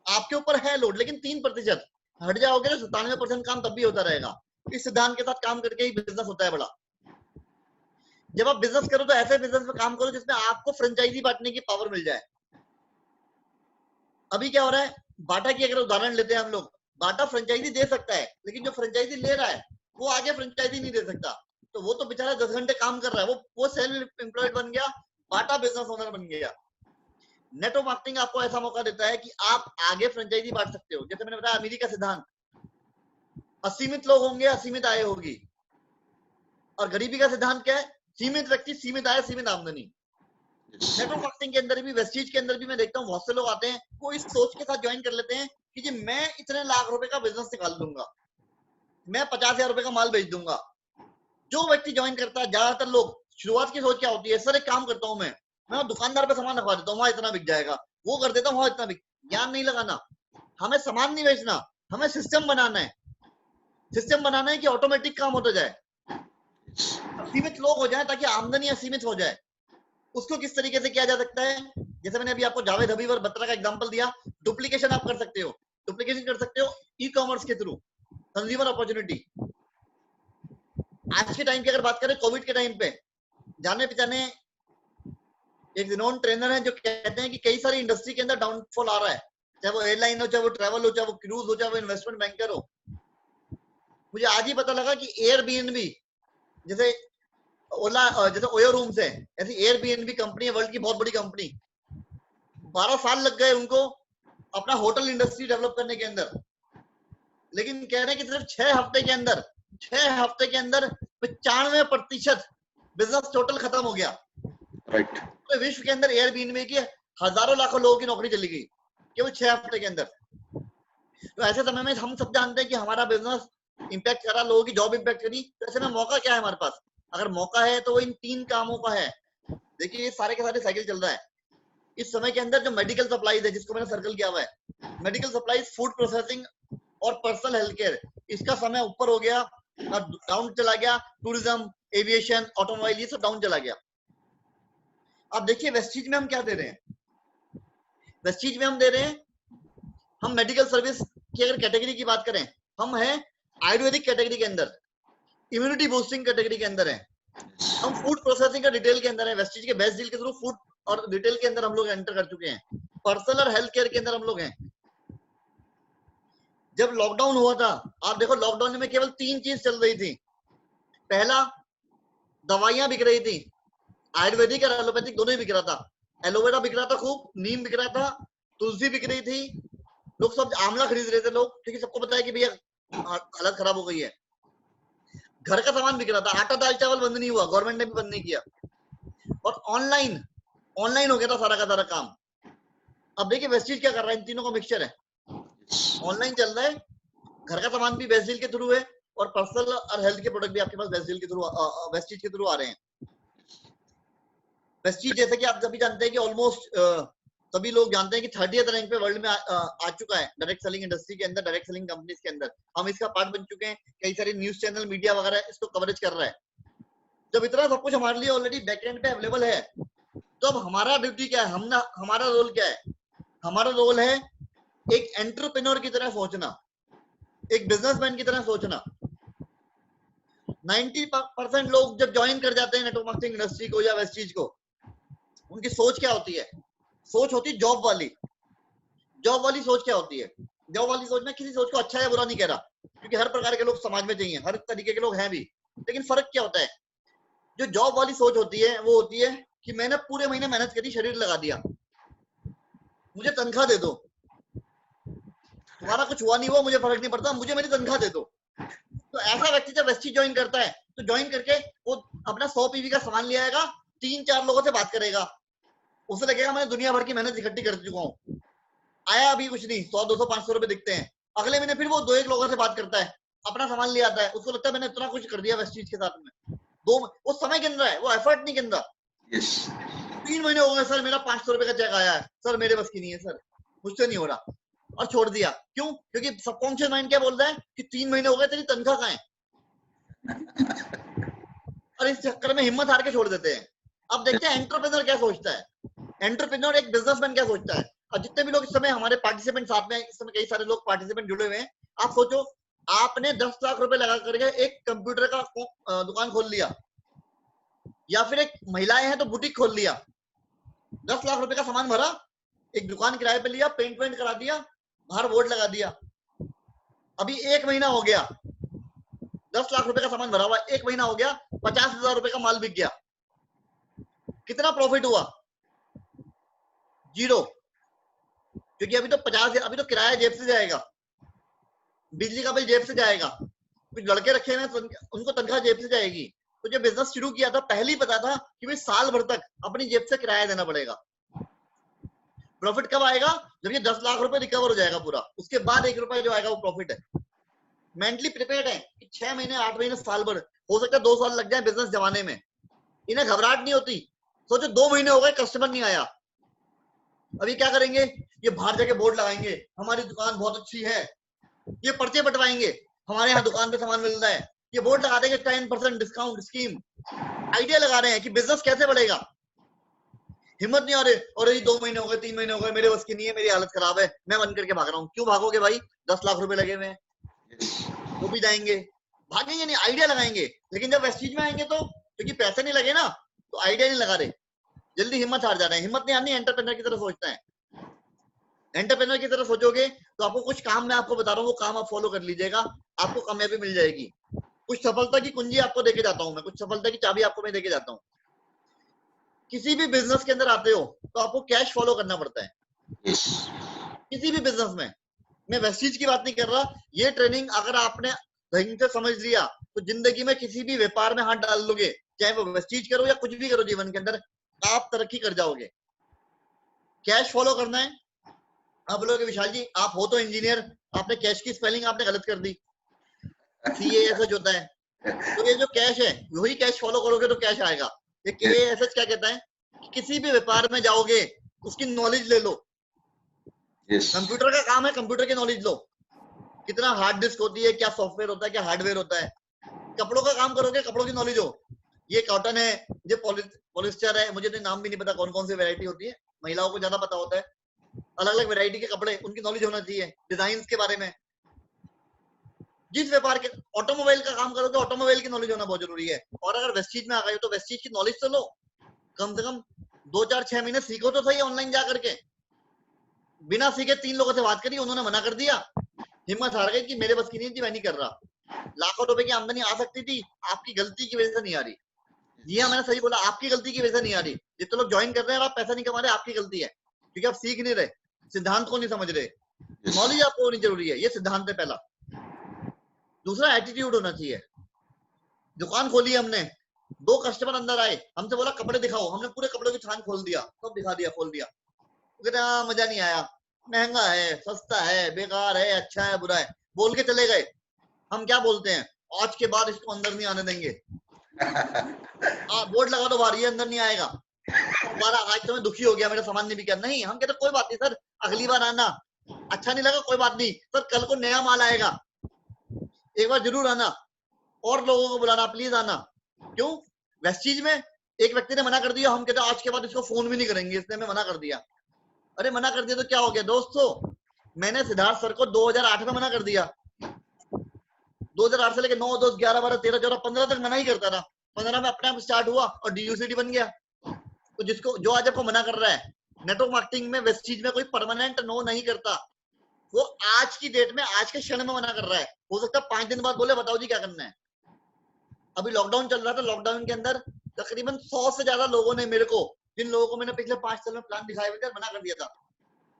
आपके ऊपर है लोड लेकिन 3%, हट जाओगे तो 97% काम तब भी होता रहेगा। इस सिद्धांत के साथ काम करके ही बिजनेस होता है बड़ा। जब आप बिजनेस करो तो ऐसे बिजनेस में काम करो जिसमें आपको फ्रेंचाइजी बांटने की पावर मिल जाए। अभी क्या हो रहा है, बाटा की अगर उदाहरण लेते हैं हम लोग, बाटा फ्रेंचाइजी दे सकता है लेकिन जो फ्रेंचाइजी ले रहा है वो आगे फ्रेंचाइजी नहीं दे सकता, तो वो तो बेचारा 10 घंटे काम कर रहा है, वो सेल्फ एम्प्लॉयड बन गया, बाटा बिजनेस ओनर बन गया। नेटवर्क मार्केटिंग आपको ऐसा मौका देता है कि आप आगे फ्रेंचाइजी बांट सकते हो। जैसे मैंने बताया अमीरी का सिद्धांत, असीमित लोग होंगे, असीमित आय होगी। और गरीबी का सिद्धांत क्या है, सीमित व्यक्ति, सीमित आय, सीमित आमदनी। नेटवर्क मार्केटिंग के अंदर भी, वेस्टीज के अंदर भी मैं देखता हूँ बहुत से लोग आते हैं, वो इस सोच के साथ ज्वाइन कर लेते हैं कि जी मैं इतने लाख रुपए का बिजनेस निकाल दूंगा, मैं 50,000 रुपए का माल बेच दूंगा। जो व्यक्ति ज्वाइन करता है, ज्यादातर लोग शुरुआत की सोच क्या होती है, सर एक काम करता हूँ मैं दुकानदार पे सामान रखवा देता हूँ, वहां इतना बिक जाएगा, वो कर देता हूँ, वहां इतना बिक। ज्ञान नहीं लगाना, हमें सामान नहीं बेचना, हमें सिस्टम बनाना है। सिस्टम बनाना है कि ऑटोमेटिक काम होता जाए, असीमित लोग हो जाए ताकि आमदनी असीमित हो जाए। उसको किस तरीके से किया जा सकता है, जैसे मैंने अभी आपको जावेद हबीब और बत्रा का एग्जांपल दिया, डुप्लीकेशन आप कर सकते हो। डुप्लीकेशन कर सकते हो ई कॉमर्स के थ्रू, कंज्यूमर अपॉर्चुनिटी। आज के टाइम की अगर बात करें, कोविड के टाइम पे जाने पहचाने एक रिनोन ट्रेनर है जो कहते हैं कि कई सारी इंडस्ट्री के अंदर डाउनफॉल आ रहा है, चाहे वो एयरलाइन हो, चाहे वो ट्रैवल हो, चाहे वो क्रूज हो, चाहे वो इन्वेस्टमेंट बैंकर हो। मुझे आज ही पता लगा कि एयरबीएनबी, जैसे ओला, जैसे ओयो रूम्स है, ऐसी एयरबीएनबी कंपनी है, वर्ल्ड की बहुत बड़ी कंपनी। 12 साल लग गए उनको अपना होटल इंडस्ट्री डेवलप करने के अंदर, लेकिन कह रहे हैं कि सिर्फ 6 हफ्ते के अंदर 95% बिजनेस टोटल खत्म हो गया। राइट। तो विश्व के अंदर एयरबीएनबी की हजारों लाखों लोगों की नौकरी चली गई केवल 6 हफ्ते के अंदर। तो ऐसे समय में हम सब जानते हैं कि हमारा बिजनेस इंपैक्ट करा, लोगों की जॉब इंपैक्ट करी, तो ऐसे में मौका क्या है हमारे पास? अगर मौका है तो वो इन 3 कामों का है। देखिए ये सारे के सारे साइकिल चल रहा है इस समय के अंदर। जो मेडिकल सप्लाईज है, जिसको मैंने सर्कल किया हुआ है, मेडिकल सप्लाईज, फूड प्रोसेसिंग और पर्सनल हेल्थ केयर, इसका समय ऊपर हो गया, डाउन चला गया। टूरिज्म, एविएशन, ऑटोमोबाइल, ये सब डाउन चला गया। अब देखिए वेस्टीज में हम क्या दे रहे हैं, वेस्टीज में हम दे रहे हैं, हम मेडिकल सर्विस की अगर कैटेगरी की बात करें, हम हैं आयुर्वेदिक कैटेगरी के अंदर, इम्यूनिटी बूस्टिंग कैटेगरी के अंदर है, हम फूड प्रोसेसिंग का डिटेल के अंदर है। वेस्टीज के बेस्ट डील के थ्रू फूड और रिटेल के अंदर हम लोग एंटर कर चुके हैं। पर्सनल और हेल्थ केयर के अंदर हम लोग हैं। जब लॉकडाउन हुआ था, आप देखो लॉकडाउन में केवल 3 चीज चल रही थी। पहला, दवाइयां बिक रही थी, आयुर्वेदिक और एलोपैथिक दोनों ही बिक रहा था। एलोवेरा बिक रहा था खूब, नीम बिक रहा था, तुलसी बिक रही थी, लोग सब आंवला खरीद रहे थे लोग, क्योंकि सबको पता है कि भैया हालत खराब हो गई है। घर का सामान बिक रहा था, आटा दाल चावल बंद नहीं हुआ, गवर्नमेंट ने भी बंद नहीं किया। और ऑनलाइन ऑनलाइन हो गया था सारा का सारा काम। अब देखिए वेस्टीज क्या कर रहा है, इन तीनों का मिक्सचर है। ऑनलाइन चल रहा है, घर का सामान भी वेस्टीज के थ्रू है, और पर्सनल और हेल्थ के प्रोडक्ट भी आपके पास वेस्टीज के थ्रू वेस्टीज के थ्रू आ रहे हैं। वेस्टीज जैसे कि आप सभी जानते हैं कि ऑलमोस्ट सभी लोग जानते हैं कि 30th रैंक पे वर्ल्ड में आ चुका है डायरेक्ट सेलिंग इंडस्ट्री के अंदर, डायरेक्ट सेलिंग कंपनीज के अंदर। हम इसका पार्ट बन चुके हैं, कई सारे न्यूज चैनल मीडिया वगैरह इसको कवरेज कर रहा है। जब इतना सब कुछ हमारे लिए ऑलरेडी बैकएंड पे अवेलेबल है, तो अब हमारा ड्यूटी क्या है, हमारा रोल क्या है? हमारा रोल है एक एंटरप्रेन्योर की तरह सोचना, एक बिजनेसमैन की तरह सोचना। 90% लोग जब ज्वाइन कर जाते हैं नेटवर्क मार्केटिंग इंडस्ट्री को या वेस्टीज को, उनकी सोच क्या होती है? सोच होती है जॉब वाली। जॉब वाली सोच क्या होती है? जॉब वाली सोच में किसी सोच को अच्छा या बुरा नहीं कह रहा, क्योंकि हर प्रकार के लोग समाज में चाहिए, हर तरीके के लोग हैं भी। लेकिन फर्क क्या होता है? जो जॉब वाली सोच होती है वो होती है कि मैंने पूरे महीने मेहनत करी, शरीर लगा दिया, मुझे तनख्वाह दे दो। तुम्हारा कुछ हुआ नहीं हुआ मुझे फर्क नहीं पड़ता, मुझे मेरी तनख्वाह दे दो। तो ऐसा व्यक्ति जब वेस्टीज ज्वाइन करता है, तो ज्वाइन करके वो अपना 100 पीवी का सामान ले आएगा, 3-4 लोगों से बात करेगा, उसे लगेगा मैंने दुनिया भर की मेहनत इकट्ठी कर चुका हूँ। आया अभी कुछ नहीं, 100, 200, 500 रुपए दिखते हैं। अगले महीने फिर वो 2-1 लोगों से बात करता है, अपना सामान ले आता है, उसको लगता है मैंने इतना कुछ कर दिया वेस्टीज के साथ में। वो समय गिन रहा है, वो एफर्ट नहीं गिन रहा। 3 महीने हो गए सर, मेरा 500 रुपए का चेक आया है सर, मेरे बस की नहीं है सर, मुझसे नहीं हो रहा, और छोड़ दिया। क्यों? क्योंकि सबकॉन्शियस माइंड क्या बोल रहा है कि 3 महीने हो गए, तेरी तनख्वाह कहाँ है? और इस चक्कर में हिम्मत हार के छोड़ देते हैं। अब देखते हैं एंटरप्रेन्योर क्या सोचता है, एंटरप्रेन्योर एक बिजनेसमैन क्या सोचता है। और जितने भी लोग इस समय हमारे पार्टिसिपेंट साथ में, इस समय कई सारे लोग पार्टिसिपेंट जुड़े हुए हैं। आप सोचो, आपने 10 लाख रुपए लगा करके एक कंप्यूटर का दुकान खोल लिया, या फिर एक महिलाएं हैं तो बुटीक खोल लिया, 10 लाख रुपए का सामान भरा, एक दुकान किराए पे लिया, पेंट वेंट करा दिया, बाहर बोर्ड लगा दिया। अभी 1 महीना हो गया, 10 लाख रुपए का सामान भरा हुआ, 1 महीना हो गया, 50,000 रुपए का माल बिक गया। कितना प्रॉफिट हुआ? 0। क्योंकि अभी तो किराया जेब से जाएगा, बिजली का बिल जेब से जाएगा, कुछ लड़के रखे हुए हैं उनको तनख्वाह जेब से जाएगी। तो जब बिजनेस शुरू किया था, पहले ही पता था कि भाई साल भर तक अपनी जेब से किराया देना पड़ेगा। प्रॉफिट कब आएगा? जब ये 10 लाख रुपए रिकवर हो जाएगा पूरा, उसके बाद 1 रुपए जो आएगा वो प्रॉफिट है। मेंटली प्रिपेयर्ड है कि 6 महीने, 8 महीने, साल भर, हो सकता है 2 साल लग जाए बिजनेस जमाने में, इन्हें घबराहट नहीं होती। सोचो 2 महीने हो गए, कस्टमर नहीं आया, अभी क्या करेंगे? ये बाहर जाके बोर्ड लगाएंगे, हमारी दुकान बहुत अच्छी है, ये पर्चे बंटवाएंगे, हमारे यहाँ दुकान पे सामान मिल रहा है, ये बोर्ड लगा देंगे 10% डिस्काउंट स्कीम। आइडिया लगा रहे हैं कि बिजनेस कैसे बढ़ेगा। हिम्मत नहीं आ रही, और ये 2 महीने हो गए, 3 महीने हो गए, मेरे बस की नहीं है, मेरी हालत खराब है, मैं बंद करके भाग रहा हूँ। क्यों भागोगे भाई? 10 लाख रुपए लगे हुए हैं, वो भी जाएंगे, भागेंगे नहीं, आइडिया लगाएंगे। लेकिन जब वेस्टीज में आएंगे तो, क्योंकि पैसे नहीं लगे ना, तो आइडिया नहीं लगा रहे, जल्दी हिम्मत हार जा रहे हैं। हिम्मत नहीं आनी, एंटरप्रेन्योर की तरह सोचता है। एंटरप्रेन्योर की तरह सोचोगे तो आपको कुछ काम, मैं आपको बता रहा हूँ, वो काम आप फॉलो कर लीजिएगा, आपको कामयाबी मिल जाएगी। कुछ सफलता की कुंजी आपको देके जाता हूँ मैं, कुछ सफलता की चाबी आपको मैं देके जाता हूँ। किसी भी बिजनेस के अंदर आते हो तो आपको कैश फॉलो करना पड़ता है, किसी भी बिजनेस में। मैं वेस्टीज की बात नहीं कर रहा, ये ट्रेनिंग अगर आपने ढंग से समझ लिया तो जिंदगी में किसी भी व्यापार में हाथ डाल लोगे, चाहे वो वेस्टीज करो या कुछ भी करो जीवन के अंदर, आप तरक्की कर जाओगे। कैश फॉलो करना है। आप बोलोगे विशाल जी आप हो तो इंजीनियर, आपने कैश की स्पेलिंग आपने गलत कर दी, CASH होता है। तो ये जो कैश है, वही कैश फॉलो करोगे तो कैश आएगा। ये KASH क्या कहता है कि किसी भी व्यापार में जाओगे उसकी नॉलेज ले लो। कंप्यूटर का काम है, कंप्यूटर की नॉलेज लो, कितना हार्ड डिस्क होती है, क्या सॉफ्टवेयर होता है, क्या हार्डवेयर होता है। कपड़ों का काम करोगे, कपड़ों की नॉलेज हो, ये कॉटन है, ये पॉलिस्टर है, मुझे तो नाम भी नहीं पता कौन कौन सी वैरायटी होती है, महिलाओं को ज्यादा पता होता है, अलग अलग वैरायटी के कपड़े, उनकी नॉलेज होना चाहिए, डिजाइन के बारे में। जिस व्यापार के, ऑटोमोबाइल का काम करोगे, ऑटोमोबाइल की नॉलेज होना बहुत जरूरी है। और अगर वेस्टीज में आ गए तो वेस्टीज की नॉलेज तो लो, कम से कम 2, 4, 6 महीने सीखो तो सही ऑनलाइन जा करके। बिना सीखे 3 लोगों से बात करी, उन्होंने मना कर दिया, हिम्मत हार गई कि मेरे बस की नहीं थी, मैं नहीं कर रहा। लाखों रुपए की आमदनी आ सकती थी, आपकी गलती की वजह से नहीं आ रही। जी हाँ, मैंने सही बोला, आपकी गलती की वजह से नहीं आ रही। जितने लोग ज्वाइन कर रहे हैं और आप पैसा नहीं कमा रहे, आपकी गलती है, क्योंकि आप सीख नहीं रहे, सिद्धांत को नहीं समझ रहे। नॉलेज आपको होनी जरूरी है, ये सिद्धांत है पहला। दूसरा, एटीट्यूड होना चाहिए। दुकान खोली हमने, 2 कस्टमर अंदर आए, हमसे बोला कपड़े दिखाओ, हमने पूरे कपड़ों की छान खोल दिया, सब दिखा दिया, खोल दिया। कहते मजा नहीं आया, महंगा है, सस्ता है, बेकार है, अच्छा है, बुरा है, बोल के चले गए। हम क्या बोलते हैं, आज के बाद इसको अंदर नहीं आने देंगे। बोर्ड लगा दो बाहर, ये अंदर नहीं आएगा। दोबारा आज तो मैं दुखी हो गया, मेरा सामान नहीं बिका। नहीं, हम कहते कोई बात नहीं सर, अगली बार आना। अच्छा नहीं लगा, कोई बात नहीं सर, कल को नया माल आएगा, एक बार जरूर आना, और लोगों को बुलाना, प्लीज आना। क्यों? वेस्टीज में एक व्यक्ति ने मना कर दिया, हम कहते आज के बाद इसको फोन भी नहीं करेंगे, इसने हमें मना कर दिया। अरे मना कर दिया तो क्या हो गया दोस्तों? मैंने सिद्धार्थ सर को 2008 में मना कर दिया। 2008 से लेकर 9, 10, 11, 12, 13, 14, 15 तक मना ही करता था। 15 में अपने आप स्टार्ट हुआ और DUCD बन गया। तो जिसको जो आज आपको मना कर रहा है, नेटवर्क मार्केटिंग में वेस्टीज में कोई परमानेंट नो नहीं करता। वो आज की डेट में, आज के क्षण में मना कर रहा है। हो सकता है 5 दिन बाद बोले बताओ जी क्या करना है। अभी लॉकडाउन चल रहा था, लॉकडाउन के अंदर तकरीबन 100 से ज्यादा लोगों ने मेरे को, जिन लोगों को मैंने पिछले 5 साल में प्लान दिखाए हुए थे, मना कर दिया था।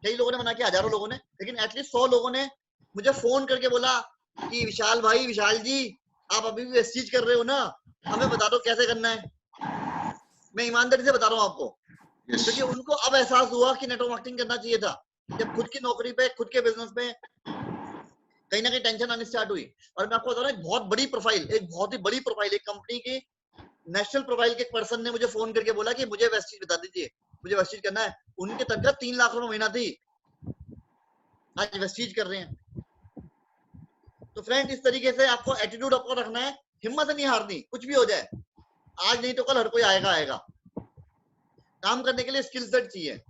कई लोगों ने मना किया, हजारों लोगों ने, लेकिन एटलीस्ट 100 लोगों ने मुझे फोन करके बोला कि विशाल भाई, विशाल जी, आप अभी भी वेस्टीज कर रहे हो ना, हमें बता दो कैसे करना है। मैं ईमानदारी से बता रहा हूँ आपको, क्योंकि उनको अब एहसास हुआ कि नेटवर्क मार्केटिंग करना चाहिए था। जब खुद की नौकरी पे, खुद के बिजनेस में कहीं ना कहीं टेंशन आनी स्टार्ट हुई। और मैं आपको बता रहा हूँ, एक बहुत बड़ी प्रोफाइल, एक बहुत ही बड़ी प्रोफाइल, एक कंपनी की नेशनल प्रोफाइल के एक पर्सन ने मुझे फोन करके बोला कि मुझे वेस्टीज बता दीजिए, मुझे वेस्टीज करना है। उनकी तनख्वाह 3 लाख रुपए महीना थी, आज वेस्टीज कर रहे हैं। तो फ्रेंड, इस तरीके से आपको एटीट्यूड आपको रखना है, हिम्मत नहीं हारनी, कुछ भी हो जाए, आज नहीं तो कल हर कोई आएगा आएगा। काम करने के लिए स्किल सेट चाहिए,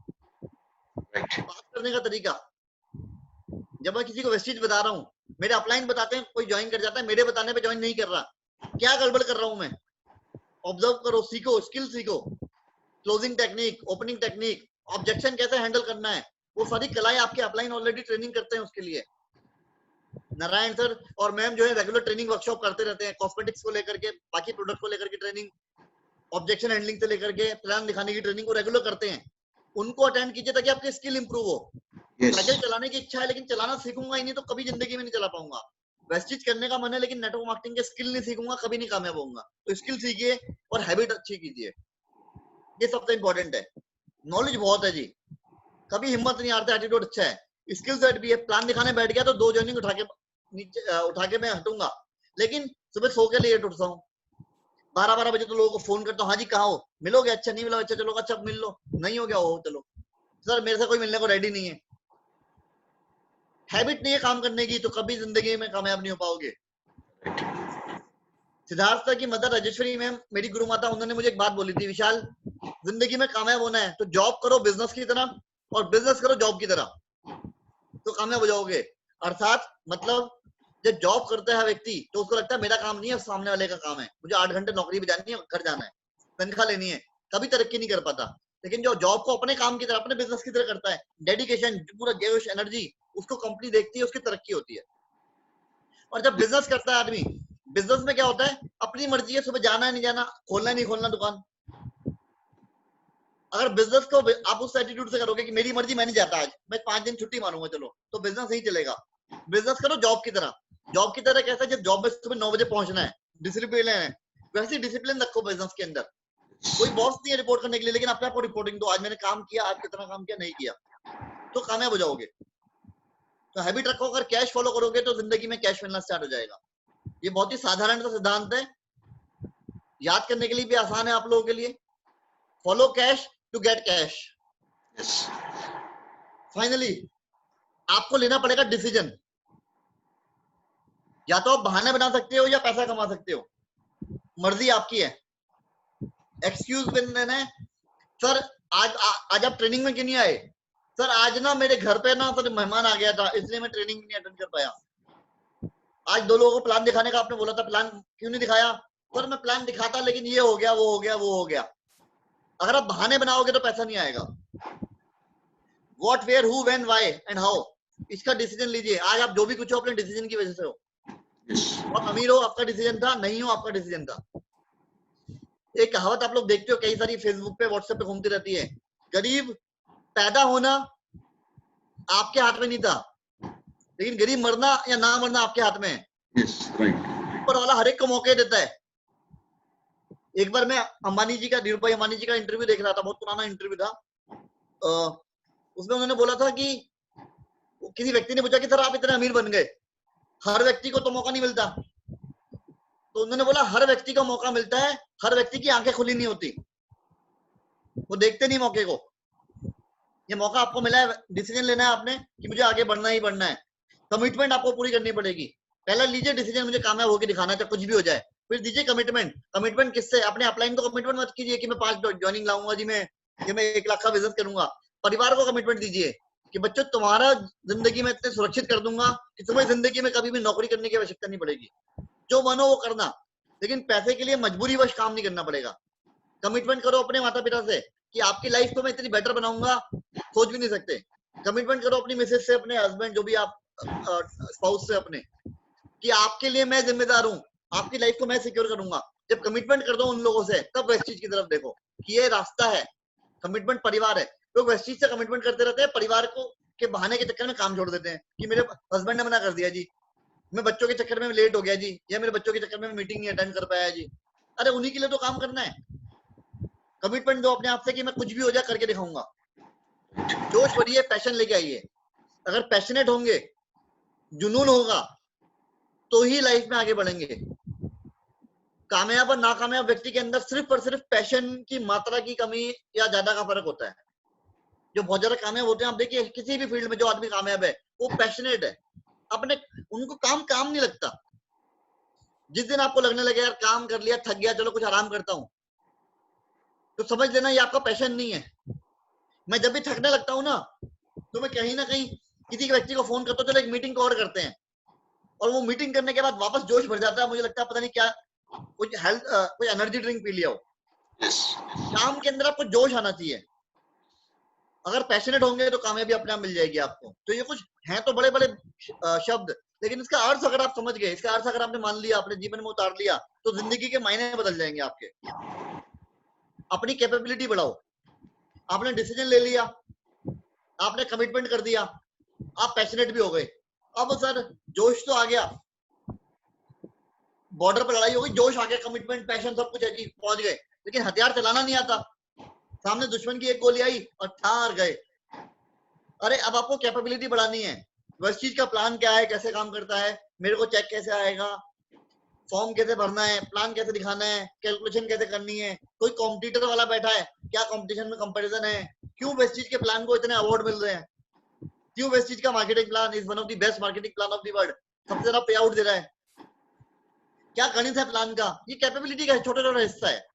बात करने का तरीका। जब मैं किसी को वेस्टीज बता रहा हूँ, मेरे अपलाइन बताते हैं, कोई ज्वाइन कर जाता है, मेरे बताने पे ज्वाइन नहीं कर रहा, क्या गड़बड़ कर रहा हूं मैं? ऑब्जर्व करो, सीखो, स्किल सीखो, closing technique, opening technique, objection कैसे हैंडल करना है, वो सारी कलाएं आपके अपलाइन ऑलरेडी ट्रेनिंग करते हैं उसके लिए। नारायण सर और मैम जो है रेगुलर ट्रेनिंग वर्कशॉप करते रहते हैं, कॉस्मेटिक्स को लेकर के, बाकी प्रोडक्ट को लेकर के ट्रेनिंग, ऑब्जेक्शन हैंडलिंग से लेकर के प्लान दिखाने की ट्रेनिंग को रेगुलर करते हैं। उनको अटेंड कीजिए ताकि आपकी स्किल इंप्रूव हो। साइकिल चलाने की इच्छा है लेकिन चलाना सीखूंगा ही नहीं तो कभी जिंदगी में नहीं चला पाऊंगा। वेस्टीज करने का मन है लेकिन नेटवर्क मार्केटिंग के स्किल नहीं सीखूंगा, कभी नहीं कामयाब होऊंगा। तो स्किल सीखिए और हैबिट अच्छी कीजिए, ये सबसे इंपॉर्टेंट है। नॉलेज बहुत है जी, कभी हिम्मत नहीं हारता, एटीट्यूड अच्छा है, स्किल सेट भी है। प्लान दिखाने बैठ गया तो 2 जॉइनिंग उठा के मैं हटूंगा, लेकिन सुबह सो के लेट उठता हूँ। 12-12 बजे तो लोगों को फोन करता हूँ, हाँ जी कहाँ हो, मिलोगे? अच्छा नहीं मिलो, अच्छा चलो, अच्छा मिल लो, नहीं हो गया हो चलो सर, मेरे से कोई मिलने को रेडी नहीं है। हैबिट नहीं है काम करने की तो कभी जिंदगी में कामयाब नहीं हो पाओगे। सिद्धार्थ सर की मदर राजेश्वरी मैम, मेरी गुरु माता, उन्होंने मुझे एक बात बोली थी, विशाल जिंदगी में कामयाब होना है तो जॉब करो बिजनेस की तरह और बिजनेस करो जॉब की तरह, तो कामयाब हो जाओगे। अर्थात मतलब जब जॉब करता है व्यक्ति तो उसको लगता है मेरा काम नहीं है, सामने वाले का काम है, मुझे 8 घंटे नौकरी भी जानी है, घर जाना है, तनख्वाह लेनी है, कभी तरक्की नहीं कर पाता। लेकिन जो जॉब को अपने काम की तरह, अपने बिजनेस की तरह करता है, डेडिकेशन, पूरा जोश, एनर्जी, उसको कंपनी देखती है, उसकी तरक्की होती है। और जब बिजनेस करता है आदमी, बिजनेस में क्या होता है, अपनी मर्जी है, सुबह जाना है नहीं जाना, खोलना है नहीं खोलना दुकान। अगर बिजनेस को आप उस एटीट्यूड से करोगे कि मेरी मर्जी, मैं नहीं जाता आज, मैं 5 दिन छुट्टी मारूंगा चलो, तो बिजनेस नहीं चलेगा। बिजनेस करो जॉब की तरह। जॉब की तरह कैसा है, जब जॉब में सुबह 9 बजे पहुंचना है, डिसिप्लिन है, वैसे डिसिप्लिन रखो बिजनेस के अंदर। कोई बॉस नहीं है रिपोर्ट करने के लिए, लेकिन अपने आप को रिपोर्टिंग दो, आज मैंने काम किया, आज कितना काम किया, नहीं किया, तो कामयाब हो जाओगे। तो हैबिट रखो, अगर कैश फॉलो करोगे तो जिंदगी में कैश मिलना स्टार्ट हो जाएगा। ये बहुत ही साधारण सा सिद्धांत है, याद करने के लिए भी आसान है आप लोगों के लिए। Follow cash to get cash. Finally आपको लेना पड़ेगा डिसीजन, या तो आप बहाने बना सकते हो या पैसा कमा सकते हो, मर्जी आपकी है। एक्सक्यूज देना है, सर आज आप ट्रेनिंग में क्यों नहीं आए? सर आज ना मेरे घर पे ना सर मेहमान आ गया था, इसलिए मैं ट्रेनिंग नहीं अटेंड कर पाया। आज 2 लोगों को प्लान दिखाने का आपने बोला था, प्लान क्यों नहीं दिखाया? सर मैं प्लान दिखाता लेकिन ये हो गया, वो हो गया, वो हो गया। अगर आप बहाने बनाओगे तो पैसा नहीं आएगा। What, where, who, when, why and how, इसका डिसीजन लीजिए। आज आप जो भी कुछ हो अपने डिसीजन की वजह से हो। Yes. आप अमीर हो आपका डिसीजन था, नहीं हो आपका डिसीजन था। एक कहावत आप लोग देखते हो कई सारी फेसबुक पे व्हाट्सएप पे घूमती रहती है, गरीब पैदा होना आपके हाथ में नहीं था, लेकिन गरीब मरना या ना मरना आपके हाथ में है। Yes, right. ऊपर वाला हर एक को मौके देता है। एक बार मैं अंबानी जी का, धीरूभाई अंबानी जी का इंटरव्यू देख रहा था, बहुत पुराना इंटरव्यू था। उसमें उन्होंने बोला था कि किसी व्यक्ति ने पूछा कि सर आप इतने अमीर बन गए, हर व्यक्ति को तो मौका नहीं मिलता। तो उन्होंने बोला हर व्यक्ति को मौका मिलता है, हर व्यक्ति की आंखें खुली नहीं होती, वो देखते नहीं मौके को। ये मौका आपको मिला है, डिसीजन लेना है आपने कि मुझे आगे बढ़ना ही बढ़ना है। कमिटमेंट आपको पूरी करनी पड़ेगी। पहला लीजिए डिसीजन, मुझे कामयाब होकर दिखाना है, चाहे कुछ भी हो जाए। फिर दीजिए कमिटमेंट। कमिटमेंट किससे? अपने अपलाइन को कमिटमेंट मत कीजिए कि मैं 5 ज्वाइनिंग लाऊंगा जी, मैं 1 लाख का बिजनेस करूंगा। परिवार को कमिटमेंट दीजिए कि बच्चों तुम्हारा जिंदगी में इतने सुरक्षित कर दूंगा कि तुम्हें जिंदगी में कभी भी नौकरी करने की आवश्यकता नहीं पड़ेगी, जो बनो वो करना, लेकिन पैसे के लिए मजबूरीवश काम नहीं करना पड़ेगा। कमिटमेंट करो अपने माता पिता से कि आपकी लाइफ को मैं इतनी बेटर बनाऊंगा, सोच भी नहीं सकते। कमिटमेंट करो अपनी मिसेज से, अपने हस्बैंड, जो भी आप स्पाउस से अपने, कि आपके लिए मैं जिम्मेदार हूँ, आपकी लाइफ को मैं सिक्योर करूंगा। जब कमिटमेंट कर दो उन लोगों से, तब वेस्टीज की तरफ देखो कि ये रास्ता है। कमिटमेंट परिवार है। लोग वेस्टीज से कमिटमेंट करते रहते हैं, परिवार को के बहाने के चक्कर में काम छोड़ देते हैं कि मेरे हस्बैंड ने मना कर दिया जी, मैं बच्चों के चक्कर में लेट हो गया जी, या मेरे बच्चों के चक्कर में मीटिंग नहीं अटेंड कर पाया जी। अरे उन्हीं के लिए तो काम करना है। कमिटमेंट दो अपने आप से कि मैं कुछ भी हो जाए करके दिखाऊंगा। जोश भरिए, पैशन लेके आइए। अगर पैशनेट होंगे, जुनून होगा, तो ही लाइफ में आगे बढ़ेंगे। कामयाब और नाकामयाब व्यक्ति के अंदर सिर्फ और सिर्फ पैशन की मात्रा की कमी या ज्यादा का फर्क होता है। जो बहुत ज्यादा कामयाब होते हैं, आप देखिए किसी भी फील्ड में जो आदमी कामयाब है, वो पैशनेट है। अपने उनको काम नहीं लगता। जिस दिन आपको लगने लगे यार काम कर लिया, थक गया, चलो कुछ आराम करता हूं, तो समझ लेना ये आपका पैशन नहीं है। मैं जब भी थकने लगता हूं ना, तो मैं कहीं ना कहीं किसी व्यक्ति को फोन करता हूं, चलो एक मीटिंग को और करते हैं, और वो मीटिंग करने के बाद वापस जोश भर जाता है। मुझे लगता है पता नहीं क्या, कुछ हेल्थ, कोई एनर्जी ड्रिंक पी लिया हो। काम के अंदर आपको जोश आना चाहिए। अगर पैशनेट होंगे तो कामयाबी अपने आप मिल जाएगी आपको। तो ये कुछ हैं तो बड़े बड़े शब्द, लेकिन इसका अर्थ अगर आप समझ गए, इसका अर्थ अगर आपने मान लिया, अपने जीवन में उतार लिया, तो जिंदगी के मायने बदल जाएंगे आपके। अपनी कैपेबिलिटी बढ़ाओ। आपने डिसीजन ले लिया, आपने कमिटमेंट कर दिया, आप पैशनेट भी हो गए। अब सर जोश तो आ गया, बॉर्डर पर लड़ाई हो गई, जोश आ गया, कमिटमेंट, पैशन सब कुछ है जी, पहुंच गए, लेकिन हथियार चलाना नहीं आता। सामने दुश्मन की एक गोली आई और ठार गए। अरे अब आपको कैपेबिलिटी बढ़ानी है। बस चीज का प्लान क्या है, कैसे काम करता है, मेरे को चेक कैसे आएगा, फॉर्म कैसे भरना है, प्लान कैसे दिखाना है, कैलकुलेशन कैसे करनी है। कोई कॉम्पिटिटर वाला बैठा है, क्या कॉम्पिटिशन में कंपैरिजन है, क्यों वेस्टीज के प्लान को इतने अवार्ड मिल रहे हैं, क्यों वेस्टीज का marketing plan is one of the best marketing plan of the world, सबसे ज्यादा पे आउट दे रहा है। क्या गणित है प्लान का? ये कैपेबिलिटी का छोटा छोटा हिस्सा है।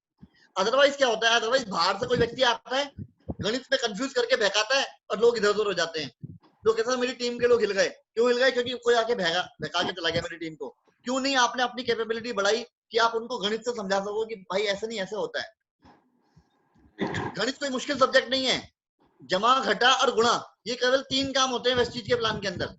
अदरवाइज क्या होता है, अदरवाइज बाहर से कोई व्यक्ति आता है, गणित में कंफ्यूज करके बहकाता है, और लोग इधर उधर हो जाते हैं। लोग कहते हैं मेरी टीम के लोग हिल गए। क्यों हिल गए? क्योंकि कोई आके बहका के चला गया मेरी टीम को। क्यों नहीं आपने अपनी कैपेबिलिटी बढ़ाई कि आप उनको गणित से समझा सको कि भाई ऐसा नहीं, ऐसे होता है। गणित कोई मुश्किल सब्जेक्ट नहीं है। जमा, घटा और गुणा, ये केवल 3 काम होते हैं वेस्टीज के प्लान के अंदर।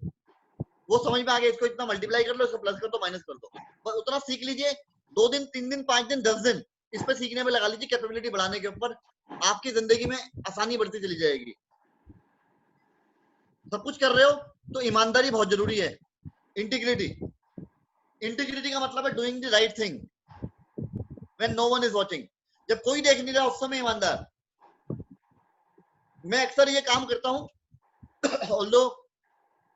वो समझ में आ गया, इसको इतना मल्टीप्लाई कर लो, इसको प्लस कर दो, माइनस कर दो, बस उतना सीख लीजिए। 2 दिन, 3 दिन, 5 दिन, 10 दिन इस पे सीखने में लगा लीजिए, कैपेबिलिटी बढ़ाने के ऊपर। आपकी जिंदगी में आसानी बढ़ती चली जाएगी। सब कुछ कर रहे हो तो ईमानदारी बहुत जरूरी है। इंटीग्रिटी, इंटीग्रिटी का मतलब है doing the right thing when no one is watching. जब कोई देख नहीं रहा उस समय ईमानदार। मैं अक्सर ये काम करता हूँ, ऑल्दो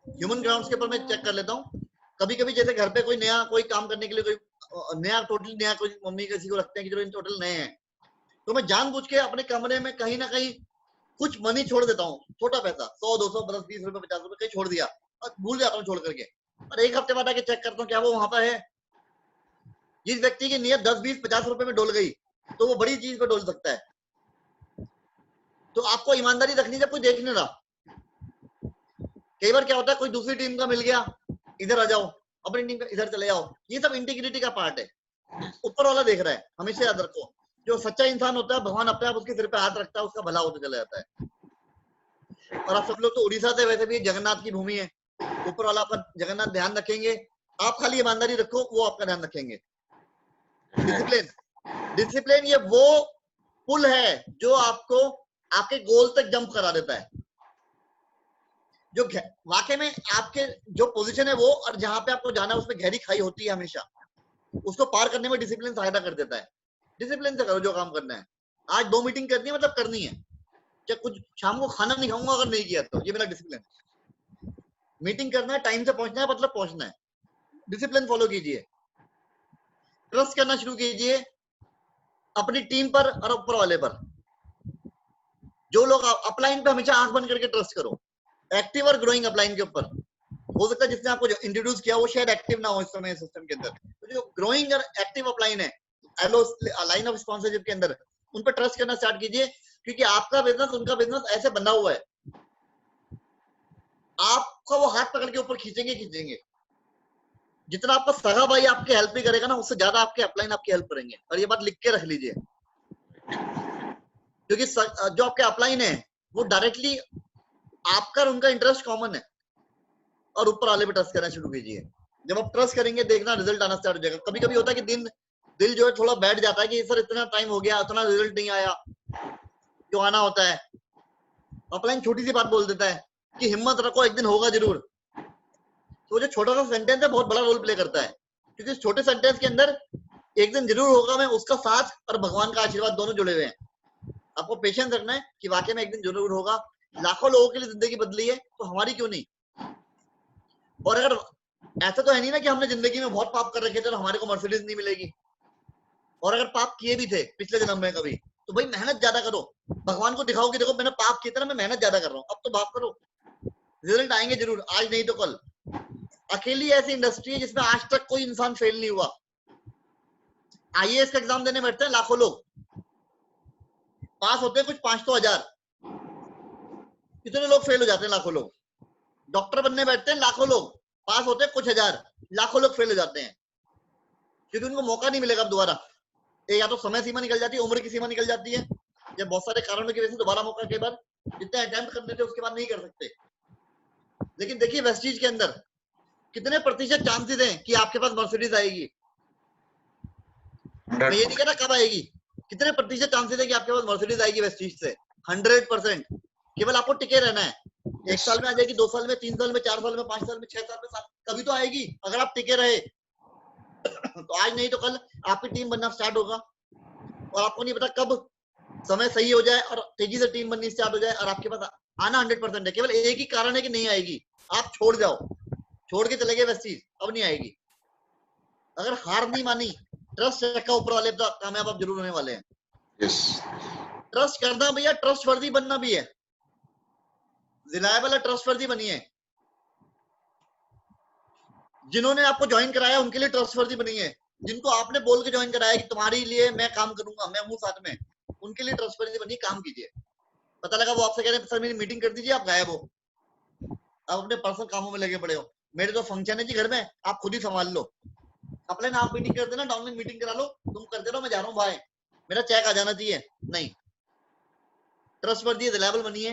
ह्यूमन ग्राउंड्स के ऊपर मैं चेक कर लेता हूँ। कभी कभी जैसे घर पे कोई नया, कोई काम करने के लिए, कोई नया, टोटली नया, कोई मम्मी किसी को लगते हैं कि चलो इन टोटल नए हैं, तो मैं जानबूझ के अपने कमरे में कहीं ना कहीं कुछ मनी छोड़ देता हूँ, छोटा पैसा, 100, 200, 10, 20 रुपए, 50 रुपए कहीं छोड़ दिया, और भूल जाता हूँ छोड़ करके। और 1 हफ्ते बाद आके चेक करता हूँ क्या वो वहां पर है। जिस व्यक्ति की नियत 10, 20, 50 रुपए में डोल गई, तो वो बड़ी चीज पे डोल सकता है। तो आपको ईमानदारी रखनी जब कोई देख नहीं रहा। कई बार क्या होता है, कोई दूसरी टीम का मिल गया, इधर आ जाओ, अपनी टीम का इधर चले जाओ, ये सब इंटीग्रिटी का पार्ट है। ऊपर वाला देख रहा है, हमेशा याद रखो। जो सच्चा इंसान होता है, भगवान अपने आप उसके सिर पे हाथ रखता है, उसका भला होता चला जाता है। और आप सब लोग तो उड़ीसा से, वैसे भी जगन्नाथ की भूमि है, ऊपर वाला आपका जगन्नाथ ध्यान रखेंगे, आप खाली ईमानदारी रखो, वो आपका ध्यान रखेंगे। डिसिप्लिन ये वो पुल है जो आपको आपके गोल तक जंप करा देता है। जो वाकई में आपके जो पोजीशन है वो और जहां पे आपको जाना है उसमें गहरी खाई होती है हमेशा, उसको पार करने में डिसिप्लिन सहायता कर देता है। डिसिप्लिन से करो जो काम करना है। आज 2 मीटिंग करनी है मतलब करनी है, चाहे कुछ शाम को खाना नहीं खाऊंगा अगर नहीं किया तो, ये मेरा डिसिप्लिन है। मीटिंग करना है, टाइम से पहुंचना है मतलब पहुंचना है। डिसिप्लिन फॉलो कीजिए। ट्रस्ट करना शुरू कीजिए अपनी टीम पर और ऊपर वाले पर। जो लोग अपलाइन पे हमेशा आंख बंद करके ट्रस्ट करो। एक्टिव और ग्रोइंग अपलाइन के ऊपर हो सकता है जिसने आपको जो इंट्रोड्यूस किया वो शायद एक्टिव ना हो इस समय सिस्टम के अंदर, तो जो ग्रोइंग और एक्टिव अपलाइन है लाइन ऑफ स्पॉन्सरशिप के अंदर, उन पर ट्रस्ट करना स्टार्ट कीजिए, क्योंकि आपका बिजनेस उनका बिजनेस ऐसे बना हुआ है, आपका वो हाथ पकड़ के ऊपर खींचेंगे। जितना आपका सगा भाई आपकी हेल्प भी करेगा ना, उससे ज्यादा आपके अपलाइन आपकी हेल्प करेंगे। और ये बात लिख के रख लीजिए, क्योंकि जो आपके अपलाइन है वो डायरेक्टली आपका और उनका इंटरेस्ट कॉमन है। और ऊपर वाले पे ट्रस्ट करना शुरू कीजिए। जब आप ट्रस्ट करेंगे देखना रिजल्ट आना स्टार्ट हो जाएगा। कभी कभी होता है कि दिल जो है थोड़ा बैठ जाता है कि सर इतना टाइम हो गया, उतना रिजल्ट नहीं आया, जो आना होता है। अपलाइन छोटी सी बात बोल देता है कि हिम्मत रखो, एक दिन होगा जरूर। तो जो छोटा सा सेंटेंस है बहुत बड़ा रोल प्ले करता है, क्योंकि इस छोटे सेंटेंस के अंदर एक दिन जरूर होगा में उसका साथ और भगवान का आशीर्वाद दोनों जुड़े हुए हैं। आपको पेशेंस रखना है कि वाकई में एक दिन जरूर होगा। लाखों लोगों के लिए जिंदगी बदली है, तो हमारी क्यों नहीं। और अगर ऐसा तो है नहीं ना कि हमने जिंदगी में बहुत पाप कर रखे थे तो हमारे को मर्सिडीज नहीं मिलेगी। और अगर पाप किए भी थे पिछले जन्म में कभी, तो भाई मेहनत ज्यादा करो, भगवान को दिखाओ कि देखो मैंने पाप किया था ना, मैं मेहनत ज्यादा कर रहा हूँ, अब तो पाप करो, रिजल्ट आएंगे जरूर, आज नहीं तो कल। अकेली ऐसी इंडस्ट्री है जिसमें आज तक कोई इंसान फेल नहीं हुआ। आईएएस का एग्जाम देने बैठते हैं लाखों लोग, पास होते हैं कुछ 500,000, कितने लोग फेल हो जाते हैं, लाखों लोग। डॉक्टर बनने बैठते हैं लाखों लोग, पास होते हैं कुछ हजार, लाखों लोग फेल हो जाते हैं, क्योंकि उनको मौका नहीं मिलेगा दोबारा। या तो समय सीमा निकल जाती है, उम्र की सीमा निकल जाती है, या बहुत सारे कारणों की वजह से दोबारा मौका के बाद जितने अटेम्प्ट करते थे उसके बाद नहीं कर सकते। लेकिन देखिए वेस्टीज के अंदर कितने प्रतिशत चांसेस हैं कि आपके पास मर्सिडीज आएगी। मैं ये नहीं कह रहा कब आएगी, कितने प्रतिशत चांसेस है कि आपके पास मर्सिडीज आएगी वेस्टीज से। 100%। केवल आपको टिके रहना है। 1 साल में आ जाएगी, 2 साल में, 3 साल में, 4 साल में, 5 साल में, 6 साल में, कभी तो आएगी अगर आप टिके रहे। तो आज नहीं तो कल आपकी टीम बनना स्टार्ट होगा, और आपको नहीं पता कब समय सही हो जाए और तेजी से टीम बननी स्टार्ट हो जाए और आपके पास आना 100% है। केवल एक ही कारण है कि नहीं आएगी, आप छोड़ जाओ, छोड़ के चले गए वेस्टीज, अब नहीं आएगी। अगर हार नहीं मानी, ट्रस्ट रखा ऊपर वाले तो कामयाब आप जरूर होने वाले हैं। ट्रस्ट करना भैया, ट्रस्ट वर्दी बनना भी है। रिलायबल और ट्रस्ट वर्दी बनिए। जिन्होंने आपको ज्वाइन कराया उनके लिए ट्रस्ट वर्दी बनिए। जिनको आपने बोल के ज्वाइन कराया कि तुम्हारे लिए मैं काम करूंगा, मैं हूं साथ में, उनके लिए ट्रस्ट वर्दी बनिए, काम कीजिए। पता लगा वो आपसे कह रहे हैं सर मेरी मीटिंग कर दीजिए, आप गायब हो, आप अपने पर्सनल कामों में लगे पड़े हो। मेरे तो फंक्शन है जी घर में, आप खुद ही संभाल लो। अपने आप मीटिंग कर देना, डाउनलाइन मीटिंग करा लो, तुम करते रहो, मैं जा रहा हूँ भाई, मेरा चेक आ जाना चाहिए। नहीं, ट्रस्ट वर्दी रिलायबल बनिए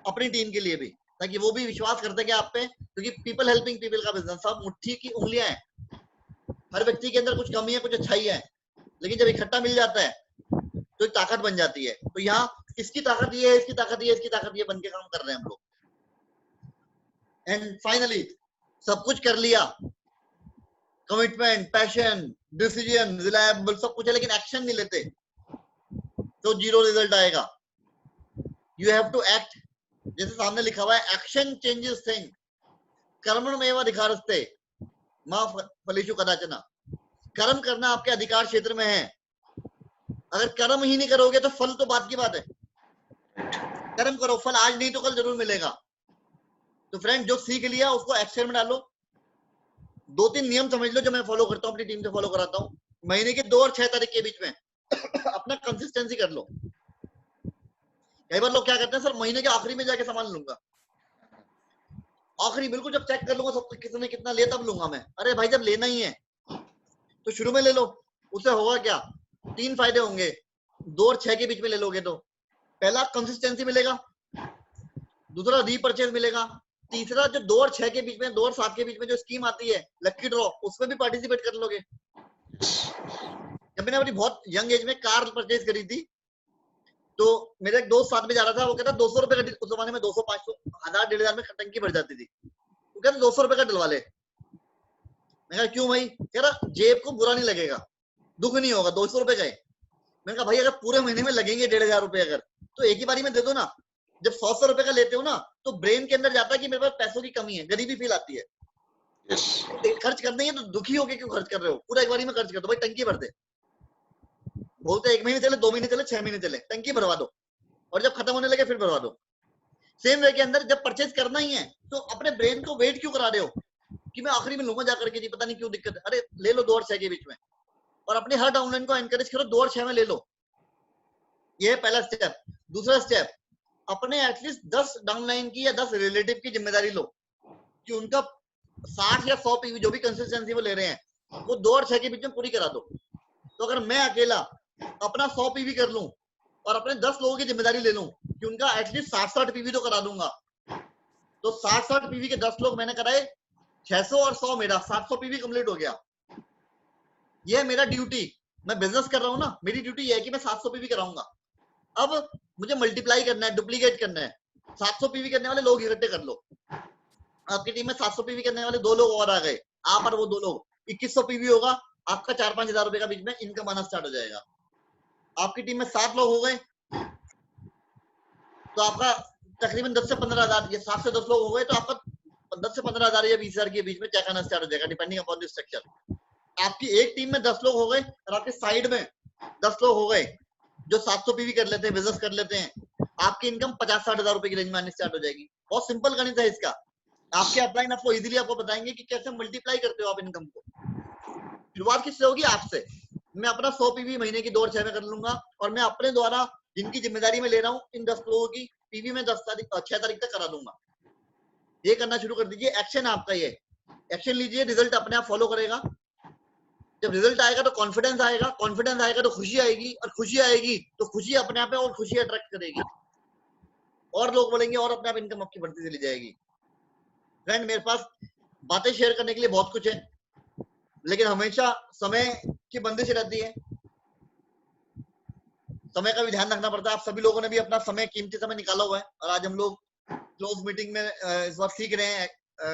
अपनी टीम के लिए भी, ताकि वो भी विश्वास करते हैं आप पे, क्योंकि पीपल हेल्पिंग पीपल का बिजनेस सब मुट्ठी की उंगलियां हैं। हर व्यक्ति के अंदर कुछ कमी है, कुछ अच्छाई है, लेकिन जब इकट्ठा मिल जाता है तो एक ताकत बन जाती है। तो यहाँ इसकी ताकत ये है, इसकी ताकत ये, इसकी ताकत ये, बन के काम कर रहे हैं हम लोग। एंड फाइनली सब कुछ कर लिया, कमिटमेंट, पैशन, डिसीजन, रिलायबल सब कुछ है, लेकिन एक्शन नहीं लेते तो जीरो रिजल्ट आएगा। You have to act. जैसे सामने लिखा हुआ है, एक्शन चेंजेस थिंग, कर्मण्येव अधिकारस्ते मा फलेषु कदाचन। कर्म करना आपके अधिकार क्षेत्र में है। अगर कर्म ही नहीं करोगे तो फल तो बात की बात है। कर्म करो, फल आज नहीं तो कल जरूर मिलेगा। तो फ्रेंड जो सीख लिया उसको एक्शन में डालो। 2-3 नियम समझ लो जो मैं फॉलो करता हूँ, अपनी टीम से फॉलो कराता हूँ। महीने के 2 और 6 तारीख के बीच में अपना कंसिस्टेंसी कर लो। कई बार लोग क्या करते हैं, सर महीने के आखिरी में जाके सामान लूंगा, आखिरी बिल्कुल जब चेक कर लूंगा सब किसने कितना लिया तब लूंगा मैं। अरे भाई जब लेना ही है तो शुरू में ले लो। उससे होगा क्या, 3 फायदे होंगे। 2 और 6 के बीच में ले लोगे तो पहला कंसिस्टेंसी मिलेगा, दूसरा रीपरचेज मिलेगा, तीसरा जो 2 और 6 के बीच में, 2 और 7 के बीच में जो स्कीम आती है लक्की ड्रॉ, उसमें भी पार्टिसिपेट कर लोगे। जब मैंने अपनी बहुत यंग एज में कार परचेज करी थी, तो मेरा एक दोस्त साथ में जा रहा था, वो कहता 200 रुपए का, उस जमाने में 200, 500, 1000, 1500 में टंकी भर जाती थी, वो कहता 200 रुपए का डलवा ले। मैं कहा क्यों भाई? कह रहा जेब को बुरा नहीं लगेगा, दुख नहीं होगा, 200 रुपए का है। मैंने कहा भाई अगर पूरे महीने में लगेंगे 1500 रुपए अगर, तो एक ही बारी में दे दो ना। जब 100 रुपए का लेते हो ना, तो ब्रेन के अंदर जाता है कि मेरे पास पैसों की कमी है, गरीबी फील आती है। खर्च करना ही है तो दुखी होके क्यों खर्च कर रहे हो? पूरा एक बारी में खर्च कर दो भाई, टंकी भर दे। बोलते 1 महीने चले, 2 महीने चले, 6 महीने चले, टंकी भरवा दो, और जब खत्म होने लगे फिर भरवा दो। सेम वे के अंदर जब परचेज करना ही है, तो अपने ब्रेन को वेट क्यों करा रहे हो कि मैं आखिरी में लूंगा जाकर के, जी पता नहीं क्यों दिक्कत है। अरे ले लो 2 और 6 के बीच में, और अपने हर डाउनलाइन को एनकरेज करो 2 और 6 में ले लो। ये है पहला स्टेप। दूसरा स्टेप, अपने एटलीस्ट 10 डाउनलाइन की या 10 रिलेटिव की जिम्मेदारी लो कि उनका 60 या 100 पीवी जो भी कंसिस्टेंसी वो ले रहे हैं, वो 2 और 6 के बीच में पूरी करा दो। तो अगर मैं अकेला अपना 100 पीवी कर लूं और अपने 10 लोगों की जिम्मेदारी ले लूं कि उनका एटलीस्ट 60-60 पीवी तो करा दूंगा, तो 60-60 पीवी के 10 लोग मैंने कराए, 600 और 100 मेरा, 700 पीवी कंप्लीट हो गया। ये है मेरा ड्यूटी। मैं बिजनेस कर रहा हूं ना, मेरी ड्यूटी ये है कि मैं 700 पीवी कराऊंगा। अब मुझे मल्टीप्लाई करना है, डुप्लीकेट करना है। 700 पीवी करने वाले लोग इकट्ठे कर लो। आपकी टीम में 700 पीवी करने वाले 2 लोग और आ गए, आप और वो 2 लोग, 2100 पीवी होगा आपका। 4-5 हजार रुपए का बीच में इनकम आना स्टार्ट हो जाएगा। आपकी टीम में 7 लोग हो गए, तो आपका तकरीबन 10 से 15 हजार, ये 7 से 10 लोग हो गए, तो आपका 10 से 15 हजार या 20 हजार के बीच में चेक आना स्टार्ट हो जाएगा, डिपेंडिंग अपॉन द स्ट्रक्चर। आपकी एक टीम में 10 लोग हो गए और आपके साइड में 10 लोग हो गए जो 700 पीवी कर लेते हैं, बिजनेस कर लेते हैं, आपकी इनकम 50-60 हजार रुपए की रेंज में आनी स्टार्ट हो जाएगी। बहुत सिंपल गणित है इसका। आपके अपलाइन आपको इजीली आपको बताएंगे कि कैसे मल्टीप्लाई करते हो आप इनकम को। शुरुआत किससे होगी? आपसे। मैं अपना 100 पीवी महीने की 2 और 6 में कर लूंगा, और मैं अपने द्वारा जिनकी जिम्मेदारी में ले रहा हूँ इन 10 लोगों की पीवी में 6 तारीख तक करा दूंगा। ये करना शुरू कर दीजिए। एक्शन आपका ये, एक्शन लीजिए, रिजल्ट अपने आप फॉलो करेगा। जब रिजल्ट आएगा तो कॉन्फिडेंस आएगा, कॉन्फिडेंस आएगा तो खुशी आएगी, और खुशी आएगी तो खुशी अपने आप है और खुशी अट्रैक्ट करेगी, और लोग बोलेंगे, और अपने आप इनकम आपकी बढ़ती चली जाएगी। फ्रेंड, मेरे पास बातें शेयर करने के लिए बहुत कुछ है, लेकिन हमेशा समय की बंदिश रहती है, समय का भी ध्यान रखना पड़ता है। आप सभी लोगों ने भी अपना समय, कीमती समय निकाला हुआ है, और आज हम लोग क्लोज मीटिंग में इस बार सीख रहे हैं,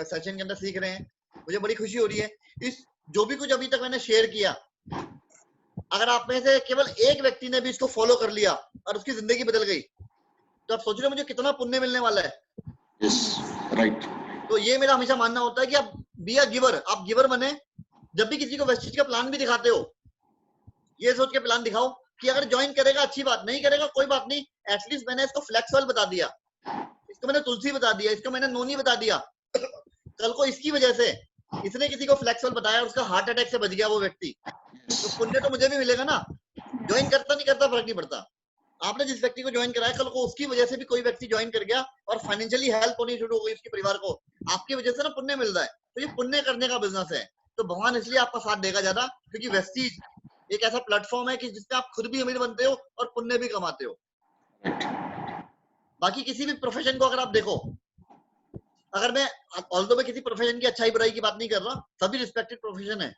सेशन के अंदर सीख रहे हैं। मुझे बड़ी खुशी हो रही है। इस जो भी कुछ अभी तक मैंने शेयर किया, अगर आप में से केवल एक व्यक्ति ने भी इसको फॉलो कर लिया और उसकी जिंदगी बदल गई, तो आप सोच रहे हो मुझे कितना पुण्य मिलने वाला है। Yes, right. तो ये मेरा हमेशा मानना होता है कि आप बी अ गिवर, आप गिवर बने। जब भी किसी को वेस्टेज का प्लान भी दिखाते हो, ये सोच के प्लान दिखाओ कि अगर ज्वाइन करेगा अच्छी बात, नहीं करेगा कोई बात नहीं, एटलीस्ट मैंने इसको फ्लैक्स ऑयल बता दिया, इसको मैंने तुलसी बता दिया, इसको मैंने नोनी बता दिया। कल को इसकी वजह से इसने किसी को फ्लैक्स ऑयल बताया, उसका हार्ट अटैक से बच गया वो व्यक्ति, तो पुण्य तो मुझे भी मिलेगा ना। ज्वाइन करता नहीं करता फर्क नहीं पड़ता। आपने जिस व्यक्ति को ज्वाइन कराया, कल को उसकी वजह से भी कोई व्यक्ति ज्वाइन कर गया और फाइनेंशियली हेल्प होनी शुरू हो गई उसके परिवार को, आपकी वजह से ना पुण्य मिल रहा है। तो ये पुण्य करने का बिजनेस है। तो भगवान इसलिए आपका साथ देगा ज्यादा, क्योंकि वेस्टीज एक ऐसा प्लेटफॉर्म है कि जिससे आप खुद भी अमीर बनते हो और पुण्य भी कमाते हो। बाकी किसी भी प्रोफेशन को अगर आप देखो, अगर मैं ऑल्दो मैं किसी प्रोफेशन की अच्छाई बुराई की बात नहीं कर रहा, सभी रिस्पेक्टेड प्रोफेशन है,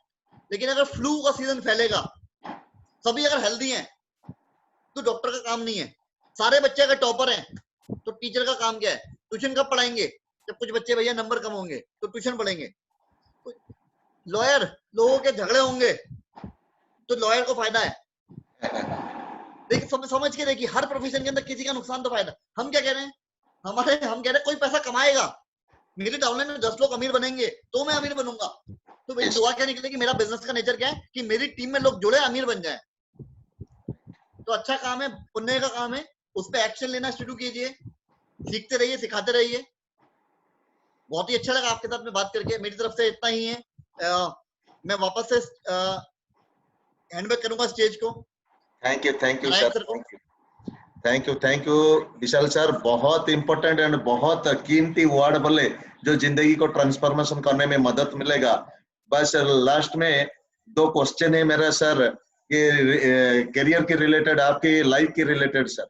लेकिन अगर फ्लू का सीजन फैलेगा, सभी अगर हेल्दी हैं, तो डॉक्टर का काम नहीं है। सारे बच्चे अगर टॉपर हैं, तो टीचर का काम क्या है? ट्यूशन कब पढ़ाएंगे? जब कुछ बच्चे भैया नंबर कम होंगे तो ट्यूशन पढ़ेंगे। लॉयर, लोगों के झगड़े होंगे तो लॉयर को फायदा है। देखिए, समझ के देखिए, हर प्रोफेशन के अंदर किसी का नुकसान तो फायदा। हम क्या कह रहे हैं? हम कह रहे हैं कोई पैसा कमाएगा, मेरी डाउनलाइन में 10 लोग अमीर बनेंगे तो मैं अमीर बनूंगा। तो मेरी दुआ क्या निकलेगी? मेरा बिजनेस का नेचर क्या है कि मेरी टीम में लोग जुड़े, अमीर बन जाए। तो अच्छा काम है, पुण्य का काम है, उस पर एक्शन लेना शुरू कीजिए, सीखते रहिए, सिखाते रहिए। बहुत ही अच्छा लगा आपके साथ में बात करके। मेरी तरफ से इतना ही है। मैं वापस से हैंडबैक करूंगा स्टेज को। Thank you Narayan sir, sir को। Thank you Vishal sir. बहुत इंपॉर्टेंट एंड बहुत कीमती वर्ड बोले जो जिंदगी को ट्रांसफॉर्मेशन करने में मदद मिलेगा। बस लास्ट में 2 क्वेश्चन है मेरा सर, ये करियर के रिलेटेड, आपकी लाइफ के रिलेटेड सर।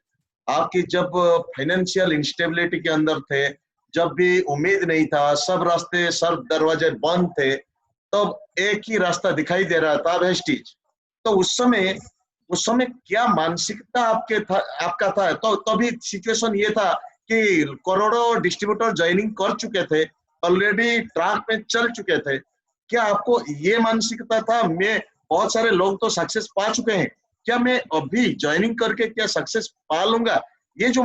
आपकी जब फाइनेंशियल इंस्टेबिलिटी के अंदर थे, जब भी उम्मीद नहीं था, सब रास्ते सब दरवाजे बंद थे, तब एक ही रास्ता दिखाई दे रहा था, वेस्टीज। तो उस समय क्या मानसिकता आपका था? तो तभी सिचुएशन ये था कि करोड़ों डिस्ट्रीब्यूटर ज्वाइनिंग कर चुके थे, ऑलरेडी ट्रैक में चल चुके थे। क्या आपको ये मानसिकता था, मैं बहुत सारे लोग तो सक्सेस पा चुके हैं, क्या मैं अभी ज्वाइनिंग करके क्या सक्सेस पा लूंगा? ये जो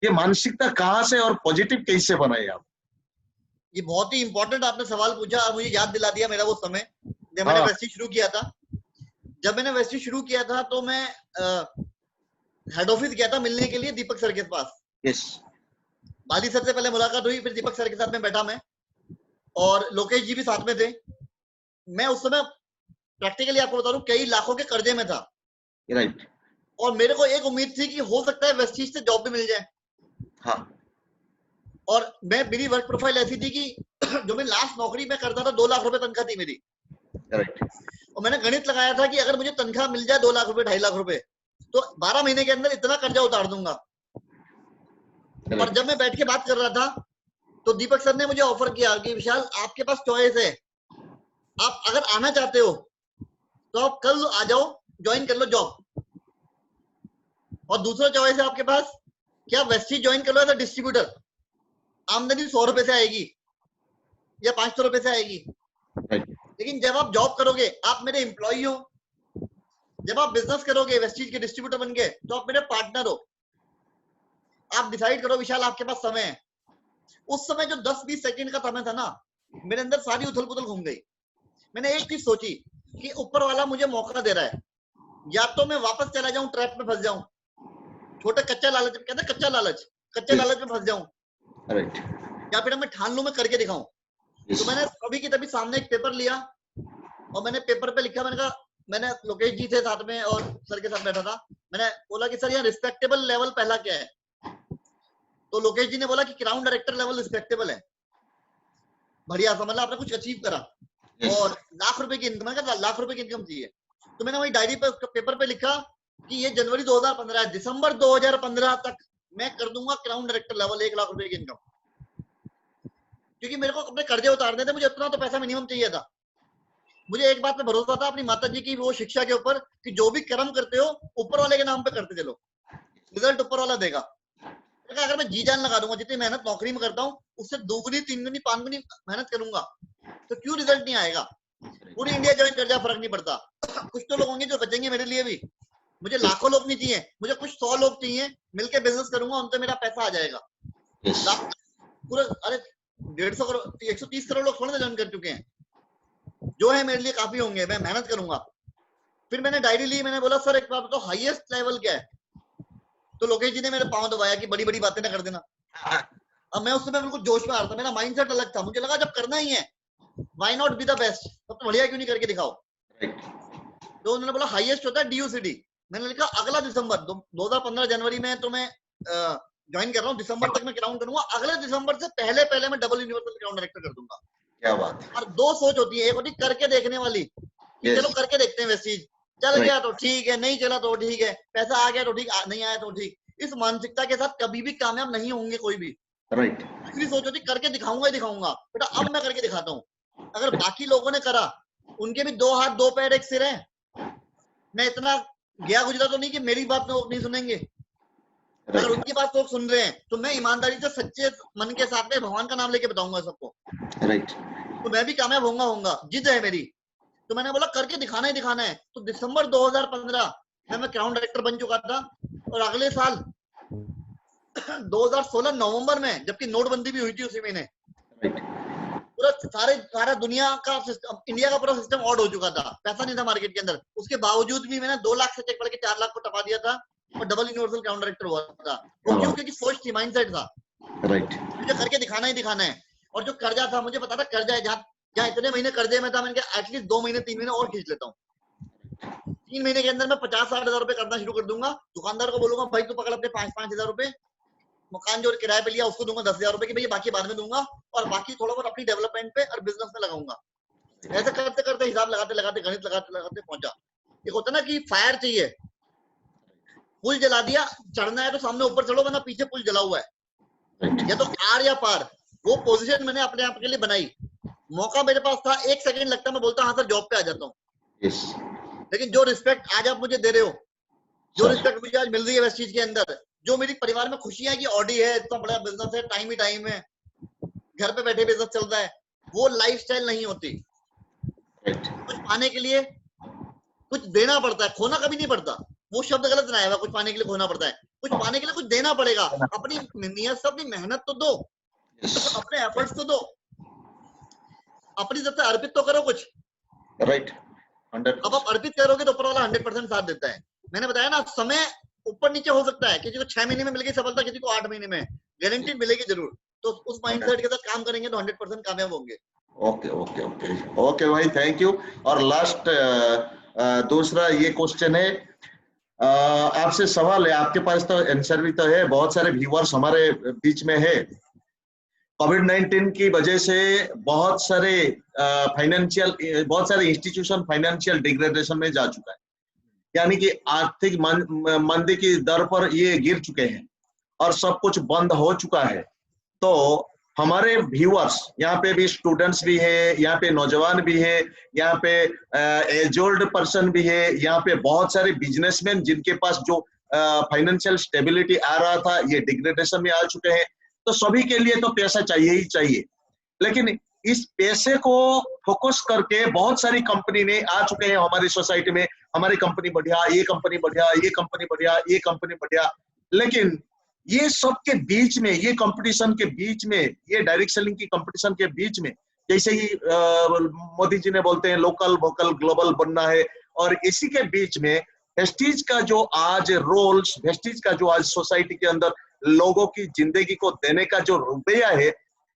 ये मानसिकता कहाँ से और पॉजिटिव कैसे बनाई आप? ये बहुत ही इंपॉर्टेंट आपने सवाल पूछा, मुझे याद दिला दिया मेरा वो समय जब मैंने हाँ। वेस्टी शुरू किया था। जब मैंने वेस्टी शुरू किया था तो मैं हेड ऑफिस गया था मिलने के लिए दीपक सर के पास। यस। बाली सर से पहले मुलाकात हुई, फिर दीपक सर के साथ में बैठा मैं, और लोकेश जी भी साथ में थे। मैं उस समय प्रैक्टिकली आपको बता दूं कई लाखों के कर्जे में था, राइट। और मेरे को एक उम्मीद थी कि हो सकता है वेस्टीज से जॉब भी मिल जाए। हाँ। और मेरी वर्क प्रोफाइल ऐसी थी कि जो मैं लास्ट नौकरी में करता था 2 लाख रुपए तनख्वाह थी मेरी, राइट। और मैंने गणित लगाया था कि अगर मुझे तनख्वाह मिल जाए 2 लाख रुपए 2.5 लाख रुपए, तो 12 महीने के अंदर इतना कर्जा उतार दूंगा। और जब मैं बैठ के बात कर रहा था तो दीपक सर ने मुझे ऑफर किया कि विशाल आपके पास चॉइस है, आप अगर आना चाहते हो तो आप कल आ जाओ, ज्वाइन कर लो जॉब, और दूसरा चॉइस है आपके पास कि आप वेस्टी ज्वाइन कर लो एज अ डिस्ट्रीब्यूटर, आमदनी 100 रुपए से आएगी या 500 रुपए से आएगी, लेकिन जब आप जॉब करोगे आप मेरे एम्प्लॉय हो, जब आप बिजनेस करोगे वेस्टीज के डिस्ट्रीब्यूटर बन गए तो आप मेरे पार्टनर हो। आप डिसाइड करो विशाल, आपके पास समय है। उस समय जो 10-20 सेकंड का समय था ना, मेरे अंदर सारी उथल पुथल घूम गई। मैंने एक चीज सोची कि ऊपर वाला मुझे मौका दे रहा है, या तो मैं वापस चला जाऊं, ट्रैप में फंस जाऊं, छोटा कच्चा लालच, कहते हैं कच्चा लालच, कच्चे लालच में फंस जाऊं, राइट। या फिर मैं ठान लूं, मैं करके दिखाऊं। तो मैंने कभी की तभी सामने एक पेपर लिया और मैंने पेपर पे लिखा, मैंने कहा, मैंने लोकेश जी थे साथ में और सर के साथ बैठा था, मैंने बोला कि सर यहाँ रिस्पेक्टेबल लेवल पहला क्या है? तो लोकेश जी ने बोला कि क्राउन डायरेक्टर लेवल रिस्पेक्टेबल है, बढ़िया सा, मतलब आपने कुछ अचीव करा, और लाख रुपए की इनकम, मैंने कहा लाख रुपए की इनकम चाहिए। तो मैंने वही डायरी पे पेपर पे लिखा कि ये जनवरी 2015 है, दिसंबर 2015 तक मैं कर दूंगा क्राउन डायरेक्टर लेवल 1 लाख रुपए की इनकम, क्योंकि मेरे को अपने कर्जे उतारने थे, मुझे उतना तो पैसा मिनिमम चाहिए था। मुझे एक बात पे भरोसा था अपनी माता जी की वो शिक्षा के ऊपर कि जो भी कर्म करते हो ऊपर वाले के नाम पे करते चलो, रिजल्ट ऊपर वाला देगा। अगर मैं जी जान लगा दूंगा, जितनी मेहनत नौकरी में करता हूँ उससे 2 गुनी 3 गुनी 5 गुनी मेहनत करूंगा, तो क्यों रिजल्ट नहीं आएगा? पूरी इंडिया ज्वाइन कर जाए फर्क नहीं पड़ता, कुछ तो लोग होंगे जो बचेंगे मेरे लिए भी। मुझे लाखों लोग नहीं चाहिए, मुझे कुछ 100 लोग चाहिए, मिलकर बिजनेस करूंगा, उनसे मेरा पैसा आ जाएगा। पूरा, अरे 150 करोड़ 130 करोड़ लोग थोड़े ना ज्वाइन कर चुके हैं, जो है मेरे लिए काफी होंगे, मैं मेहनत करूंगा। फिर मैंने डायरी ली, मैंने बोला सर एक बात बताओ, हाईएस्ट लेवल क्या है? तो लोकेश जी ने मेरे पांव दबाया कि बड़ी बड़ी बातें ना कर देना। अब मैं उस समय बिल्कुल जोश में आ रहा था, मेरा माइंडसेट अलग था, मुझे लगा जब करना ही है why not be the best, तब तो बढ़िया क्यों नहीं करके दिखाओ। तो उन्होंने बोला हाईएस्ट होता है DUCD। मैंने लिखा अगला दिसंबर 2015 जनवरी में तो मैं ज्वाइन कर रहा हूँ, दिसंबर तक मैं क्राउन करूंगा, अगले दिसंबर से पहले पहले मैं डबल यूनिवर्सल क्राउन डायरेक्टर कर दूंगा। क्या बात है। और 2 सोच होती है, एक होती करके देखने वाली कि चलो करके देखते हैं वेस्टीज, चल गया तो ठीक है, नहीं चला तो ठीक है, पैसा आ गया तो ठीक, नहीं आया तो ठीक। इस मानसिकता के साथ कभी भी कामयाब नहीं होंगे कोई भी। राइट। दूसरी सोच होती करके दिखाऊंगा ही दिखाऊंगा, बेटा अब मैं करके दिखाता हूँ। अगर बाकी लोगों ने करा, उनके भी 2 हाथ 2 पैर 1 सिर है, मैं इतना गया गुजरा तो नहीं कि मेरी बात लोग नहीं सुनेंगे। अगर उनकी बात लोग सुन रहे हैं तो मैं ईमानदारी से सच्चे मन के साथ में भगवान का नाम लेके बताऊंगा सबको, राइट। तो मैं भी कामयाब होऊंगा, जिद है मेरी। तो मैंने बोला करके दिखाना ही दिखाना है। तो दिसंबर 2015 में मैं क्राउन डायरेक्टर बन चुका था, और अगले साल 2016 नवंबर में, जबकि नोटबंदी भी हुई थी उसी महीने, पूरा सारा दुनिया का सिस्टम, इंडिया का पूरा सिस्टम ऑड हो चुका था, पैसा नहीं था मार्केट के अंदर, उसके बावजूद भी मैंने 2 लाख से चेक पढ़ के 4 लाख को टपा दिया था और डबल यूनिवर्सल क्राउन डायरेक्टर हुआ था। वो क्यों? क्योंकि सोच थी, माइंडसेट था, राइट। मुझे करके दिखाना ही दिखाना है। और जो कर्जा था, मुझे पता था कर्जा है, जहाँ इतने महीने कर्जे में था, मैंने कहा एटलीस्ट 2 महीने 3 महीने और खींच लेता हूँ, 3 महीने के अंदर मैं 50-60 हजार रुपए करना शुरू कर दूंगा। दुकानदार को बोलूंगा भाई तू पकड़ अपने 5-5 हजार रुपए, मकान जो किराए पे लिया उसको दूंगा 10 हजार रुपए की, भैया बाकी बाद में दूंगा, और बाकी थोड़ा बहुत अपनी डेवलपमेंट पे और बिजनेस में लगाऊंगा। ऐसे करते करते हिसाब लगाते लगाते गणित लगाते लगाते पहुंचा। एक होता ना कि फायर चाहिए, पुल जला दिया, चढ़ना है तो सामने ऊपर चढ़ो, वरना पीछे पुल जला हुआ है। Right. या तो आर या पार, वो पोजीशन मैंने अपने आप के लिए बनाई। मौका मेरे पास था, 1 सेकंड लगता मैं बोलता हाँ सर जॉब पे आ जाता हूँ। Yes. लेकिन जो रिस्पेक्ट आज आप मुझे दे रहे हो, जो Sir. रिस्पेक्ट मुझे आज मिल रही है इस चीज के अंदर, जो मेरी परिवार में खुशी है कि ऑडी है, इतना बड़ा बिजनेस है, टाइम ही टाइम है, घर पे बैठे बिजनेस चल रहा है, वो लाइफस्टाइल नहीं होती। Right. कुछ पाने के लिए कुछ देना पड़ता है, खोना कभी नहीं पड़ता। वो शब्द गलत बनाया हुआ, कुछ पाने के लिए खोना पड़ता है। कुछ पाने के लिए कुछ देना पड़ेगा। अपनी नियत से अपनी मेहनत तो दो, Yes. अपने एफर्ट्स तो दो, अपनी तरफ से अर्पित तो करो कुछ। Right. अब आप 100%. अर्पित करोगे तो ऊपर वाला 100% साथ देता है। मैंने बताया ना, समय ऊपर नीचे हो सकता है, किसी को 6 महीने में मिल गई सफलता, किसी को 8 महीने में, गारंटी मिलेगी जरूर। तो उस माइंडसेट के साथ काम करेंगे तो 100% कामयाब होंगे। ओके ओके ओके ओके भाई, थैंक यू। और लास्ट दूसरा ये क्वेश्चन है, आपसे सवाल है, आपके पास तो आंसर भी तो है, बहुत सारे व्यूअर्स हमारे बीच में है। कोविड-19 की वजह से बहुत सारे बहुत सारे इंस्टीट्यूशन फाइनेंशियल डिग्रेडेशन में जा चुका है, यानी कि आर्थिक मंदी की दर पर ये गिर चुके हैं और सब कुछ बंद हो चुका है। तो हमारे व्यूअर्स, यहाँ पे भी स्टूडेंट्स भी है, यहाँ पे नौजवान भी है, यहाँ पे एज ओल्ड पर्सन भी है, यहाँ पे बहुत सारे बिजनेसमैन जिनके पास जो फाइनेंशियल स्टेबिलिटी आ रहा था, ये डिग्रेडेशन में आ चुके हैं। तो सभी के लिए तो पैसा चाहिए ही चाहिए, लेकिन इस पैसे को फोकस करके बहुत सारी कंपनी ने आ चुके हैं हमारी सोसाइटी में, हमारी कंपनी बढ़िया, ये कंपनी बढ़िया, ये कंपनी बढ़िया, ये कंपनी बढ़िया। लेकिन ये सब के बीच में, ये कंपटीशन के बीच में, ये डायरेक्ट सेलिंग की कंपटीशन के बीच में, जैसे ही मोदी जी ने बोलते हैं लोकल वोकल ग्लोबल बनना है, और इसी के बीच में वेस्टीज का जो आज रोल्स, वेस्टीज का जो आज सोसाइटी के अंदर लोगों की जिंदगी को देने का जो रुपया है,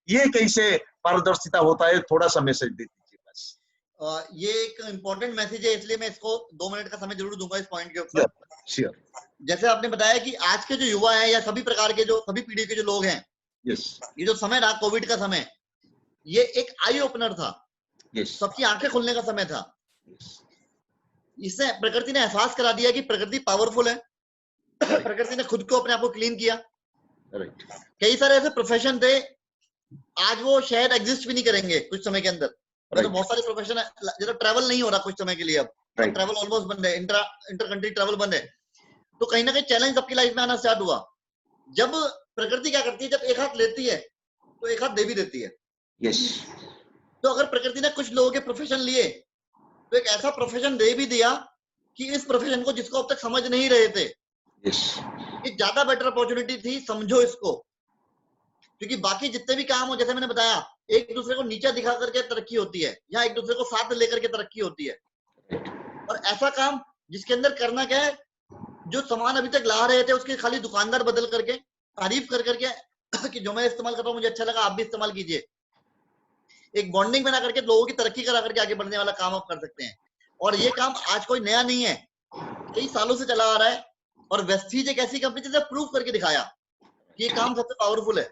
ये कैसे पारदर्शिता होता है, थोड़ा सा मैसेज दे दीजिए बस। ये एक इम्पोर्टेंट मैसेज है, इसलिए मैं इसको 2 मिनट का समय जरूर दूंगा इस पॉइंट के ऊपर। श्योर। जैसे आपने बताया कि आज के जो युवा हैं या सभी प्रकार के जो सभी पीढ़ी के जो लोग हैं, यस, ये जो समय रहा कोविड का समय, ये एक आई ओपनर था, यस, सबकी आंखें खुलने का समय था। इससे प्रकृति ने एहसास करा दिया कि प्रकृति पावरफुल है। प्रकृति ने खुद को अपने आप को क्लीन किया। राइट। कई सारे ऐसे प्रोफेशन थे, आज वो शायद एग्जिस्ट भी नहीं करेंगे कुछ समय के अंदर। तो बहुत सारे प्रोफेशन है, जैसे ट्रैवल नहीं हो रहा कुछ समय के लिए, अब ट्रैवल ऑलमोस्ट बंद है, इंटर कंट्री ट्रैवल बंद है। तो कहीं ना कहीं चैलेंज सबकी लाइफ में आना स्टार्ट हुआ। जब प्रकृति क्या करती है, जब एक हाथ लेती है तो एक हाथ दे भी देती है। यस। तो अगर प्रकृति ने कुछ लोगों के प्रोफेशन लिए, तो एक ऐसा प्रोफेशन दे भी दिया कि इस प्रोफेशन को जिसको अब तक समझ नहीं रहे थे, यस, ये ज्यादा बेटर अपॉर्चुनिटी थी, समझो इसको। क्योंकि बाकी जितने भी काम हो, जैसे मैंने बताया, एक दूसरे को नीचा दिखा करके तरक्की होती है, या एक दूसरे को साथ लेकर के तरक्की होती है। और ऐसा काम जिसके अंदर करना क्या है, जो सामान अभी तक ला रहे थे उसके खाली दुकानदार बदल करके, तारीफ कर करके कि जो मैं इस्तेमाल कर रहा हूँ मुझे अच्छा लगा, आप भी इस्तेमाल कीजिए, एक बॉन्डिंग बना करके लोगों की तरक्की करा करके आगे बढ़ने वाला काम आप कर सकते हैं। और ये काम आज कोई नया नहीं है, कई सालों से चला आ रहा है। और वेस्टीज एक ऐसी कंपनी जिसने प्रूव करके दिखाया कि ये काम सबसे पावरफुल है।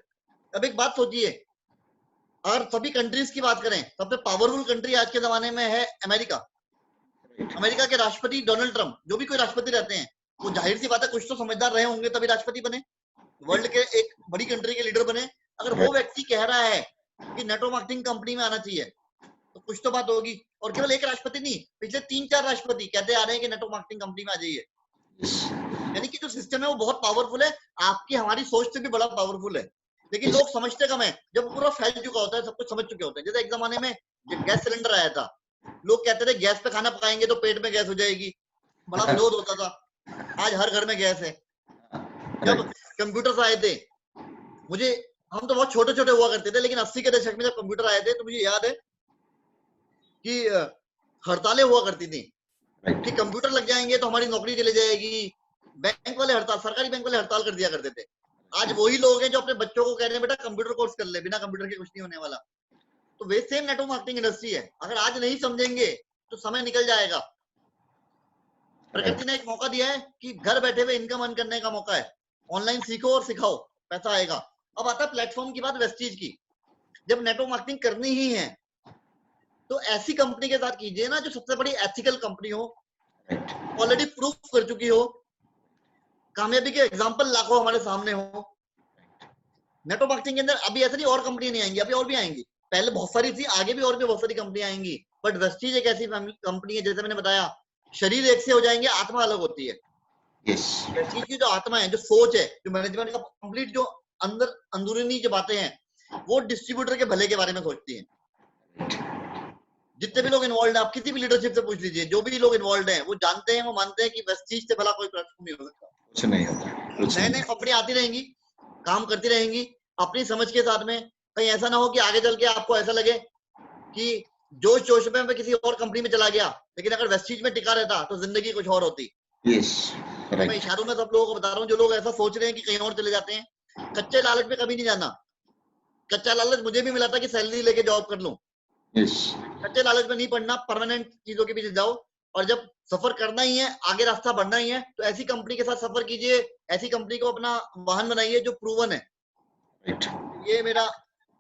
अब एक बात सोचिए, अगर सभी कंट्रीज की बात करें, सबसे पावरफुल कंट्री आज के जमाने में है अमेरिका। अमेरिका के राष्ट्रपति डोनाल्ड ट्रंप, जो भी कोई राष्ट्रपति रहते हैं, वो जाहिर सी बात है कुछ तो समझदार रहे होंगे तभी राष्ट्रपति बने, वर्ल्ड के एक बड़ी कंट्री के लीडर बने। अगर वो व्यक्ति कह रहा है कि नेटवर्क मार्केटिंग कंपनी में आना चाहिए, तो कुछ तो बात होगी। और केवल एक राष्ट्रपति नहीं, पिछले 3-4 राष्ट्रपति कहते आ रहे हैं कि नेटवर्क मार्केटिंग कंपनी में आ जाइए। यानी कि जो सिस्टम है वो बहुत पावरफुल है, आपकी हमारी सोच से भी बड़ा पावरफुल है। लेकिन लोग समझते कम है, जब पूरा फैल चुका होता है, सब कुछ समझ चुके होते हैं। जैसे एक जमाने में जब गैस सिलेंडर आया था, लोग कहते थे गैस पे खाना पकाएंगे तो पेट में गैस हो जाएगी, बड़ा विरोध होता था। आज हर घर में गैस है। जब कंप्यूटर आए थे, हम तो बहुत छोटे छोटे हुआ करते थे, लेकिन 80 के दशक में जब कंप्यूटर आए थे तो मुझे याद है कि हड़तालें हुआ करती थी कि कंप्यूटर लग जाएंगे तो हमारी नौकरी चली जाएगी। बैंक वाले हड़ताल, सरकारी बैंक वाले हड़ताल कर दिया करते थे। आज वही लोग हैं जो अपने बच्चों को कह रहे हैं बेटा कंप्यूटर कोर्स कर ले, बिना कंप्यूटर के कुछ नहीं होने वाला। तो वे सेम नेटवर्क मार्केटिंग इंडस्ट्री है। अगर आज नहीं समझेंगे तो समय निकल जाएगा। प्रकृति ने एक मौका दिया है कि घर बैठे हुए इनकम अर्न करने का मौका है। ऑनलाइन सीखो और सिखाओ, पैसा आएगा। अब आता है प्लेटफॉर्म की बात, वेस्टीज की। जब नेटवर्क मार्केटिंग करनी ही है तो ऐसी कंपनी के साथ कीजिए ना जो सबसे बड़ी एथिकल कंपनी हो, ऑलरेडी प्रूफ कर चुकी हो, कामयाबी के एग्जांपल लाखों हमारे सामने हो। नेटवर्क मार्केटिंग के अंदर अभी ऐसा नहीं और कंपनी नहीं आएंगी, अभी और भी आएंगी, पहले बहुत सारी थी, आगे भी और भी बहुत सारी कंपनी आएंगी, बट वेस्टीज एक ऐसी कंपनी है, जैसे मैंने बताया, शरीर एक से हो जाएंगे, आत्मा अलग होती है। यस वेस्टीज की जो आत्मा है, जो सोच है, जो मैनेजमेंट का कंप्लीट जो अंदर अंदरूनी जो बातें हैं, वो डिस्ट्रीब्यूटर के भले के बारे में सोचती है। जितने भी लोग इन्वॉल्व हैं, आप किसी भी लीडरशिप से पूछ लीजिए, जो भी लोग इन्वॉल्व हैं, वो जानते हैं, वो मानते हैं कि वेस्टीज से भला कोई प्लेटफॉर्म नहीं हो सकता। कुछ नहीं होता, कुछ नए नहीं। नए कंपनी आती रहेंगी, काम करती रहेंगी अपनी समझ के साथ में। कहीं ऐसा ना हो कि आगे चल के आपको ऐसा लगे कि जोश जोश में मैं किसी और कंपनी में चला गया, लेकिन अगर वेस्टीज में टिका रहता तो जिंदगी कुछ और होती। यस तो मैं राइट। इशारों में सब लोगों को बता रहा हूँ, जो लोग ऐसा सोच रहे हैं कि कहीं और चले जाते हैं, कच्चे लालच में कभी नहीं जाना। कच्चा लालच मुझे भी मिला था कि सैलरी लेके जॉब कर लूं, यस कच्चे लालच में नहीं पड़ना, परमानेंट चीजों के पीछे जाओ, और जब सफर करना ही है, आगे रास्ता बढ़ना ही है, तो ऐसी कंपनी के साथ सफर कीजिए, ऐसी कंपनी को अपना वाहन बनाइए जो प्रूवन है। राइट। ये मेरा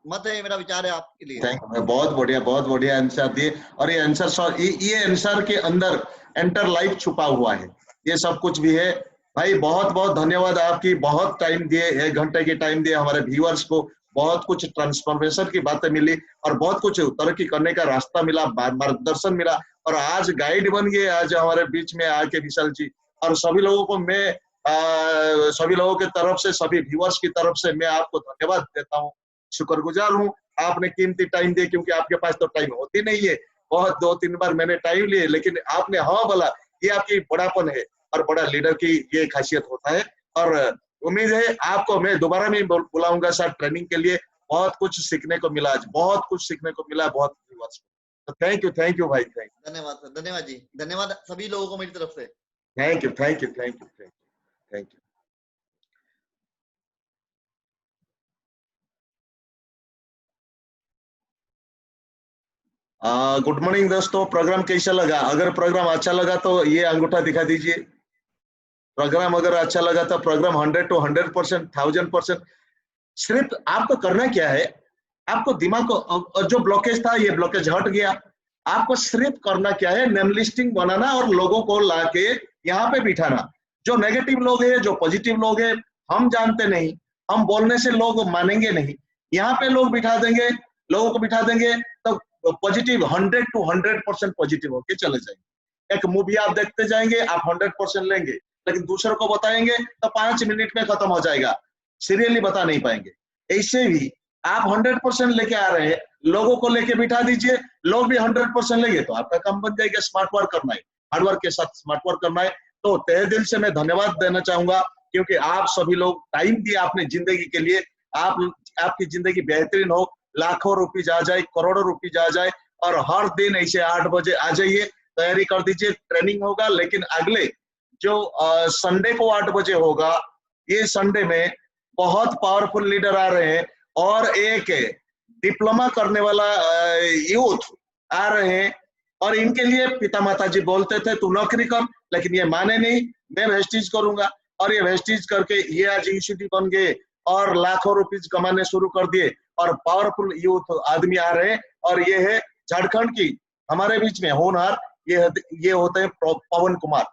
मत है, मेरा विचार है आपके लिए। थैंक यू, बहुत बढ़िया आंसर दिए। और ये आंसर, ये आंसर के अंदर एंटर लाइफ छुपा हुआ है, ये सब कुछ भी है। भाई बहुत बहुत धन्यवाद, आपकी बहुत टाइम दिए, 1 घंटे की टाइम दिए हमारे व्यूअर्स को, बहुत कुछ ट्रांसफॉर्मेशन की बातें मिली और बहुत कुछ तरक्की करने का रास्ता मिला, मार्गदर्शन मिला, और आज गाइड बन गए आज हमारे बीच में आके विशाल जी। और सभी लोगों को मैं सभी लोगों की तरफ से, सभी व्यूअर्स की तरफ से मैं आपको धन्यवाद देता हूँ, शुक्रगुजार हूँ। आपने कीमती टाइम दिए, क्योंकि आपके पास तो टाइम होती नहीं है। बहुत 2-3 बार मैंने टाइम लिए, लेकिन आपने हाँ बोला, ये आपकी बड़ापन है, और बड़ा लीडर की ये खासियत होता है। और उम्मीद है आपको मैं दोबारा भी बुलाऊंगा सर ट्रेनिंग के लिए। बहुत कुछ सीखने को मिला आज, बहुत कुछ सीखने को मिला, बहुत तो थैंक यू भाई, धन्यवाद सर, धन्यवाद जी, धन्यवाद सभी लोगों को मेरी तरफ से। Thank you. गुड मॉर्निंग दोस्तों, प्रोग्राम कैसा लगा? अगर प्रोग्राम अच्छा लगा तो ये अंगूठा दिखा दीजिए। प्रोग्राम अगर अच्छा लगा तो प्रोग्राम 100 to 100%, 1000%। सिर्फ आपको करना क्या है, आपको दिमाग को जो ब्लॉकेज था, ये ब्लॉकेज हट गया। आपको सिर्फ करना क्या है, नेम लिस्टिंग बनाना और लोगों को लाके यहाँ पे बिठाना। जो नेगेटिव लोग हैं, जो पॉजिटिव लोग हैं, हम जानते नहीं, हम बोलने से लोग मानेंगे नहीं। यहाँ पे लोग बिठा देंगे, लोगों को बिठा देंगे, तो पॉजिटिव 100 to 100% पॉजिटिव होके चले जाएंगे। एक मूवी आप देखते जाएंगे, आप 100% लेंगे, लेकिन दूसरों को बताएंगे तो 5 मिनट में खत्म हो जाएगा, सीरियसली बता नहीं पाएंगे। ऐसे भी आप 100% लेके आ रहे हैं, लोगों को लेके बिठा दीजिए, लोग भी 100% लेंगे, तो आपका काम बन जाएगा। स्मार्ट वर्क करना है, हार्ड वर्क के साथ स्मार्ट वर्क करना है। तो तहे दिल से मैं धन्यवाद देना चाहूंगा, क्योंकि आप सभी लोग टाइम दिया अपनी जिंदगी के लिए। आपकी जिंदगी बेहतरीन हो, लाखों रुपीज आ जाए, करोड़ों रुपीज आ जाए, और हर दिन ऐसे 8 बजे आ जाइए, तैयारी कर दीजिए, ट्रेनिंग होगा। लेकिन अगले जो संडे को 8 बजे होगा, ये संडे में बहुत पावरफुल लीडर आ रहे हैं, और एक डिप्लोमा करने वाला यूथ आ रहे हैं। और इनके लिए पिता माता जी बोलते थे तू नौकरी कर, लेकिन ये माने नहीं, मैं वेस्टीज करूंगा। और ये वेस्टीज करके ये आज ईसीटी बन गए और लाखों रुपीज कमाने शुरू कर दिए, और पावरफुल यूथ आदमी आ रहे हैं। और ये है झारखंड की हमारे बीच में होनहार, ये होते हैं पवन कुमार,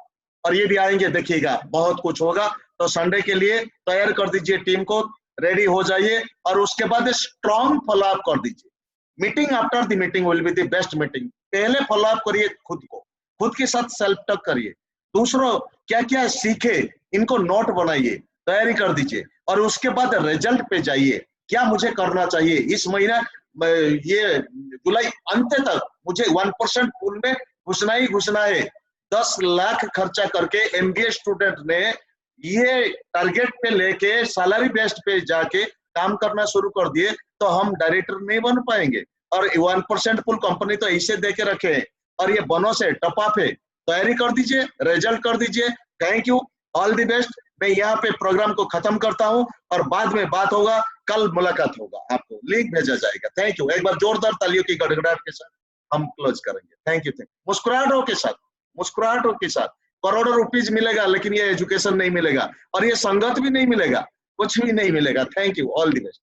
और ये भी आएंगे, देखिएगा बहुत कुछ होगा। तो संडे के लिए तैयार कर दीजिए, टीम को रेडी हो जाइए, और उसके बाद स्ट्रॉन्ग फॉलो अप कर दीजिए। Meeting after the meeting will be the best meeting. पहले फॉलो अप करिए खुद को, खुद के साथ सेल्फ टॉक करिए, दूसरों क्या क्या सीखे इनको नोट बनाइए, तैयारी कर दीजिए, और उसके बाद रिजल्ट पे जाइए। क्या मुझे करना चाहिए इस महीना, ये जुलाई अंत तक मुझे 1% पूल में घुसना ही घुसना है। 10 लाख खर्चा करके एमबीए स्टूडेंट ने ये टारगेट पे लेके सैलरी बेस्ड पे जाके काम करना शुरू कर दिए, तो हम डायरेक्टर नहीं बन पाएंगे। और 1% पुल कंपनी तो ऐसे दे के रखे हैं, और ये बोनस है, टॉप अप है। तैयारी कर दीजिए, रिजल्ट कर दीजिए। Thank you, all the best. मैं यहाँ पे प्रोग्राम को खत्म करता हूँ, और बाद में बात होगा, कल मुलाकात होगा, आपको लिंक भेजा जाएगा। थैंक यू, एक बार जोरदार तालियों की गड़गड़ाहट के साथ हम क्लोज करेंगे। Thank you. मुस्कुराहटों के साथ, मुस्कुराहटों के साथ। करोड़ों रुपीज मिलेगा, लेकिन ये एजुकेशन नहीं मिलेगा, और ये संगत भी नहीं मिलेगा, कुछ भी नहीं मिलेगा। Thank you, all the best.